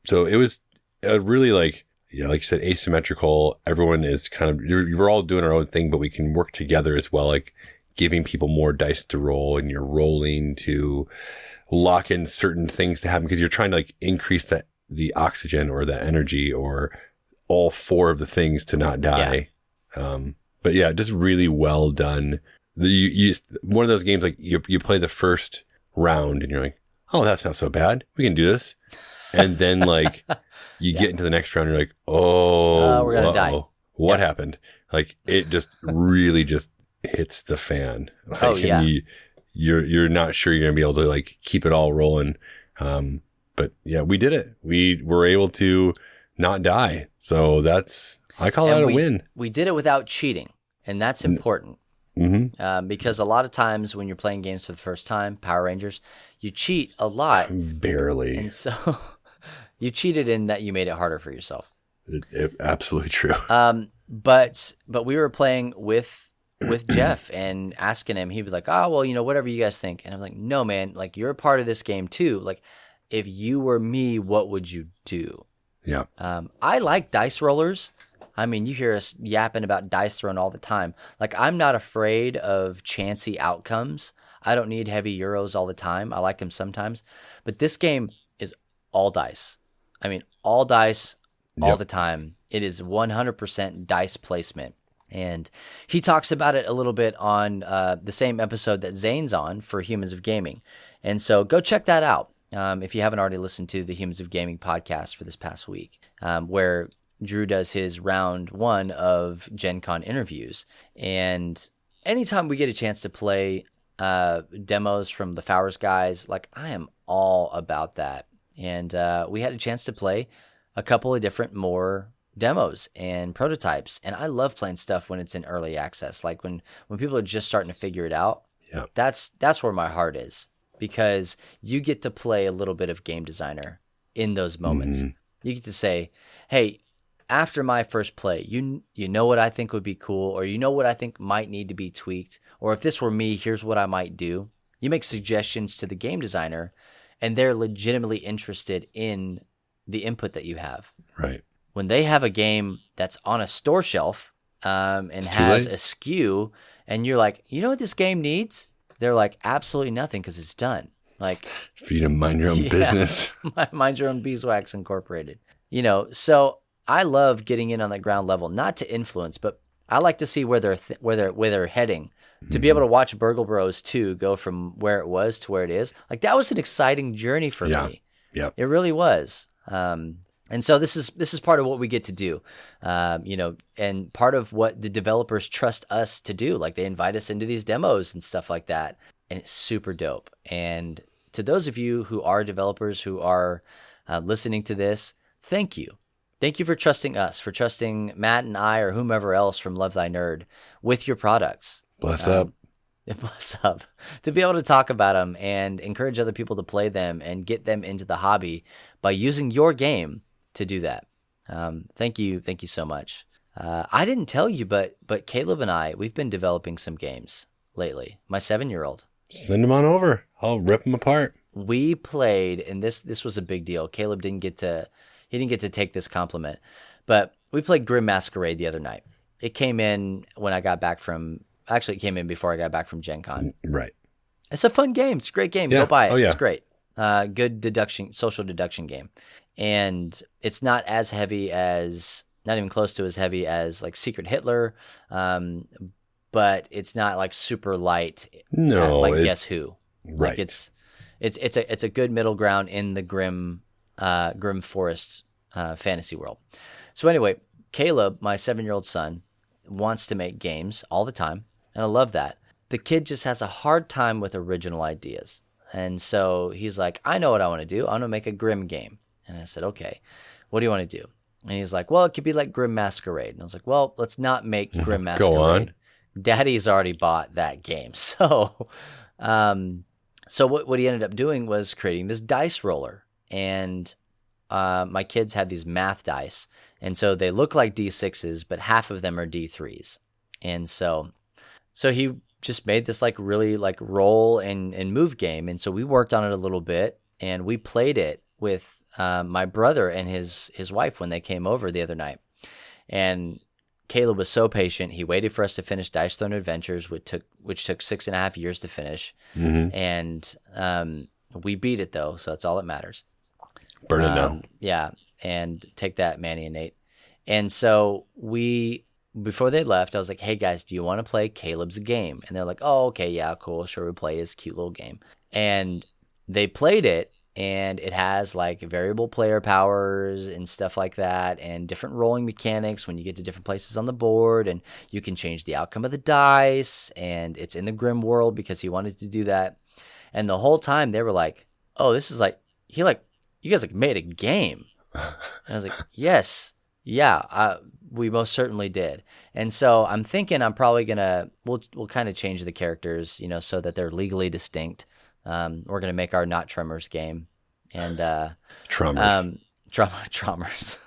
So it was really like you said, asymmetrical. Everyone is kind of, we're all doing our own thing, but we can work together as well, like giving people more dice to roll, and you're rolling to lock in certain things to happen because you're trying to like increase the oxygen or the energy or all 4 of the things to not die. Yeah. But yeah, just really well done. One of those games, like you play the first round and you're like, oh, that's not so bad. We can do this. And then like you get into the next round, you're like, oh, we're going to die. What happened? Like it just really just hits the fan. Like, you're not sure you're going to be able to like keep it all rolling. But yeah, we did it. We were able to not die. So I call that a win. We did it without cheating, and that's important. Mm-hmm. Because a lot of times when you're playing games for the first time, Power Rangers, you cheat a lot. Barely. And so you cheated in that you made it harder for yourself. Absolutely true. But we were playing with Jeff and asking him, he'd be like, oh, well, whatever you guys think. And I'm like, no, man, like you're a part of this game too. Like if you were me, what would you do? Yeah. I like dice rollers. I mean, you hear us yapping about dice throwing all the time. Like, I'm not afraid of chancy outcomes. I don't need heavy euros all the time. I like them sometimes. But this game is all dice. I mean, all dice all the time. It is 100% dice placement. And he talks about it a little bit on the same episode that Zane's on for Humans of Gaming. And so go check that out if you haven't already listened to the Humans of Gaming podcast for this past week, where Drew does his round 1 of GenCon interviews. And anytime we get a chance to play demos from the Fowers guys, like, I am all about that. And we had a chance to play a couple of different more demos and prototypes, and I love playing stuff when it's in early access, like when people are just starting to figure it out. Yeah, that's where my heart is, because you get to play a little bit of game designer in those moments. You get to say, hey, after my first play, you know what I think would be cool, or you know what I think might need to be tweaked, or if this were me, here's what I might do. You make suggestions to the game designer, and they're legitimately interested in the input that you have. Right. When they have a game that's on a store shelf and has a SKU, and you're like, you know what this game needs? They're like, absolutely nothing, because it's done. Like, for you to mind your own business. Mind your own beeswax incorporated. You know, so I love getting in on that ground level, not to influence, but I like to see where they're heading. To be able to watch Burgle Bros 2 go from where it was to where it is, like, that was an exciting journey for me. Yeah, it really was. And so this is part of what we get to do, you know, and part of what the developers trust us to do. Like, they invite us into these demos and stuff like that, and it's super dope. And to those of you who are developers who are listening to this, thank you. Thank you for trusting us, for trusting Matt and I or whomever else from Love Thy Nerd with your products. Bless up. Bless up. To be able to talk about them and encourage other people to play them and get them into the hobby by using your game to do that. Thank you so much. I didn't tell you, but Caleb and I, we've been developing some games lately. My 7-year-old. Send them on over. I'll rip them apart. We played, and this was a big deal. Caleb didn't get to take this compliment, but we played Grim Masquerade the other night. It came in when I got back from. Actually, it came in before I got back from GenCon. Right. It's a fun game. It's a great game. Yeah. Go buy it. Oh, yeah. It's great. Good social deduction game. And it's not as heavy as, not even close to as heavy as, like, Secret Hitler, but it's not, like, super light. No. Like Guess Who. Right. Like, it's a good middle ground in the grim forest fantasy world. So anyway, Caleb, my 7-year-old son, wants to make games all the time. And I love that. The kid just has a hard time with original ideas. And so he's like, I know what I want to do. I want to make a Grim game. And I said, okay, what do you want to do? And he's like, well, it could be like Grim Masquerade. And I was like, well, let's not make Grim Masquerade. Go on. Daddy's already bought that game. So what he ended up doing was creating this dice roller. And my kids had these math dice. And so they look like D6s, but half of them are D3s. And so he just made this like really like roll and move game. And so we worked on it a little bit, and we played it with my brother and his wife when they came over the other night. And Caleb was so patient. He waited for us to finish Dice Throne Adventures, which took 6.5 years to finish. Mm-hmm. And we beat it though, so that's all that matters. Burn it now. Yeah, and take that, Manny and Nate. And so before they left, I was like, hey guys, do you want to play Caleb's game? And they're like, oh, okay, yeah, cool, sure, we'll play his cute little game. And they played it, and it has like variable player powers and stuff like that, and different rolling mechanics when you get to different places on the board, and you can change the outcome of the dice, and it's in the Grim world because he wanted to do that. And the whole time they were like, oh, this is like, you guys like made a game. And I was like, yes, yeah, we most certainly did. And so I'm thinking I'm probably we'll kind of change the characters, so that they're legally distinct. We're going to make our Not Tremors game. And Trommers. Trommers.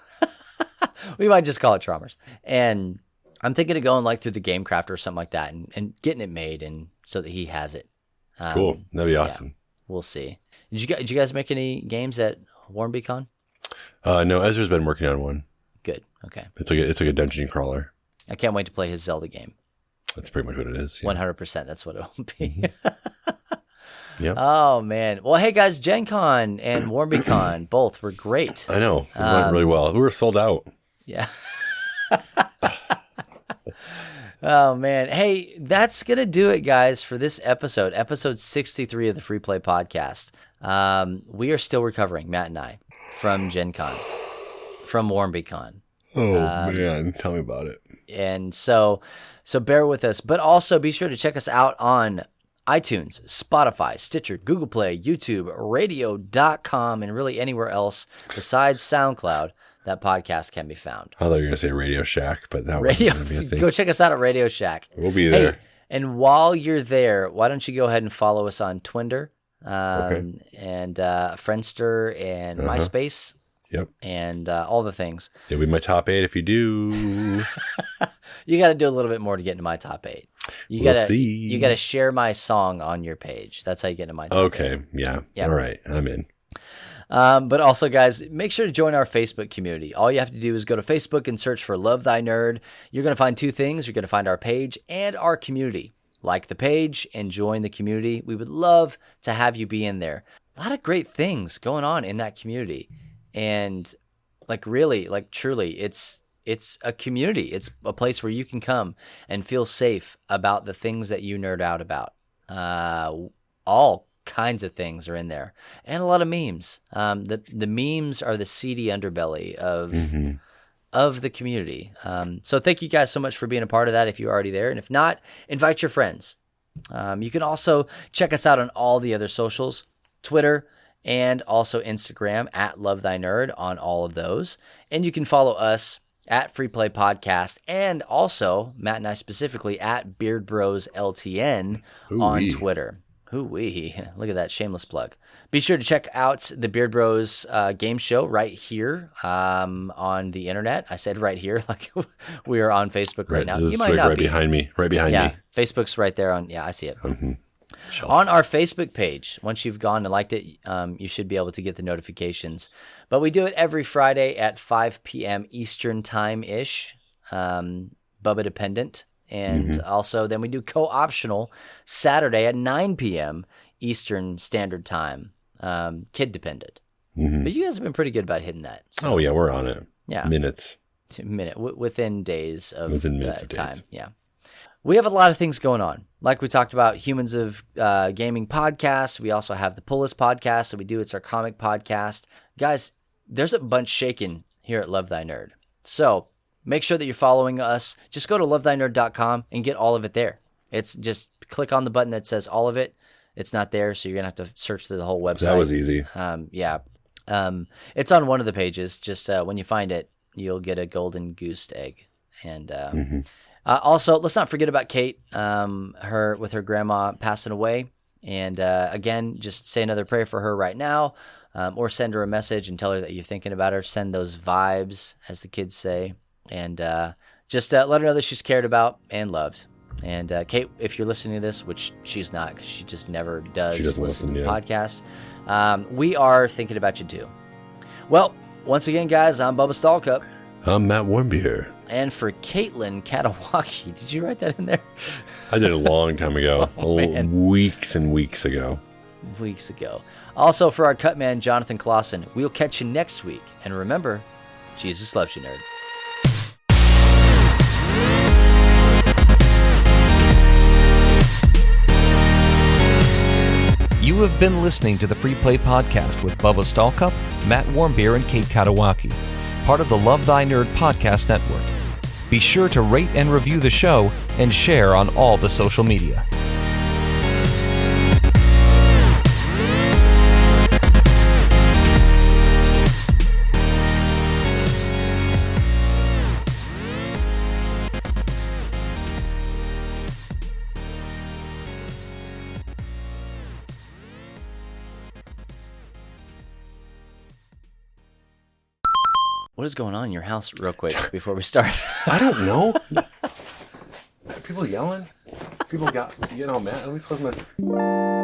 We might just call it Trommers. And I'm thinking of going like through the Game Crafter or something like that and getting it made, and so that he has it. Cool. That'd be awesome. Yeah, we'll see. Did you guys make any games at WarmBeacon? No, Ezra's been working on one. Good. Okay. It's like a dungeon crawler. I can't wait to play his Zelda game. That's pretty much what it is. Yeah. 100%. That's what it will be. Yep. Oh, man. Well, hey, guys, GenCon and WarmbyCon both were great. I know. It went really well. We were sold out. Yeah. Oh, man. Hey, that's going to do it, guys, for this episode 63 of the Free Play Podcast. We are still recovering, Matt and I, from GenCon, from WarmbyCon. Oh, man. Tell me about it. And so bear with us, but also be sure to check us out on iTunes, Spotify, Stitcher, Google Play, YouTube, radio.com, and really anywhere else besides SoundCloud that podcast can be found. I thought you were going to say Radio Shack, but that wasn't going to be a thing. Go check us out at Radio Shack. We'll be there. Hey, and while you're there, why don't you go ahead and follow us on Twitter Okay. and Friendster and MySpace. Yep. And all the things. It'll be my top 8 if you do. You got to do a little bit more to get into my top 8. You We'll gotta, see. You got to share my song on your page. That's how you get into my top 8. Okay. Yeah. Yep. All right. I'm in. But also, guys, make sure to join our Facebook community. All you have to do is go to Facebook and search for Love Thy Nerd. You're going to find 2 things. You're going to find our page and our community. Like the page and join the community. We would love to have you be in there. A lot of great things going on in that community. And truly, it's a community. It's a place where you can come and feel safe about the things that you nerd out about. All kinds of things are in there, and a lot of memes. The memes are the seedy underbelly of the community. So thank you guys so much for being a part of that if you're already there. And if not, invite your friends. You can also check us out on all the other socials, Twitter, and also Instagram at Love Thy Nerd on all of those. And you can follow us at Free Play Podcast, and also, Matt and I specifically, at Beard Bros LTN on Twitter. Hoo-wee. Look at that shameless plug. Be sure to check out the Beard Bros game show right here on the internet. I said right here, like we are on Facebook right now. You might not be. Behind me. Right behind me. Facebook's right there on, I see it. Mm-hmm. On our Facebook page, once you've gone and liked it, you should be able to get the notifications. But we do it every Friday at 5 p.m. Eastern time-ish, Bubba dependent. And also then we do co-optional Saturday at 9 p.m. Eastern Standard Time, kid dependent. But you guys have been pretty good about hitting that. So, oh, yeah, we're on it. Yeah. Minutes. Within days of Within minutes of time. days. Yeah. We have a lot of things going on. Like we talked about, Humans of Gaming podcast. We also have the Pull List podcast that we do. It's our comic podcast. Guys, there's a bunch shaking here at Love Thy Nerd. So make sure that you're following us. Just go to lovethynerd.com and get all of it there. It's just click on the button that says all of it. It's not there, so you're going to have to search through the whole website. That was easy. Yeah. It's on one of the pages. Just when you find it, you'll get a golden goose egg. And also, let's not forget about Kate, with her grandma passing away. And again, just say another prayer for her right now, or send her a message and tell her that you're thinking about her. Send those vibes, as the kids say. And just let her know that she's cared about and loved. And Kate, if you're listening to this, which she's not, because she just never does listen to podcasts, we are thinking about you too. Well, once again, guys, I'm Bubba Stallcup. I'm Matt Warmbier. And for Caitlin Katawaki, did you write that in there? I did a long time ago. Weeks and weeks ago. Weeks ago. Also, for our cut man, Jonathan Clausen, we'll catch you next week. And remember, Jesus loves you, nerd. You have been listening to the Free Play Podcast with Bubba Stallcup, Matt Warmbier, and Kate Katawaki, part of the Love Thy Nerd Podcast Network. Be sure to rate and review the show and share on all the social media. What is going on in your house, real quick, before we start? I don't know. People yelling? People getting all mad? Let me close my...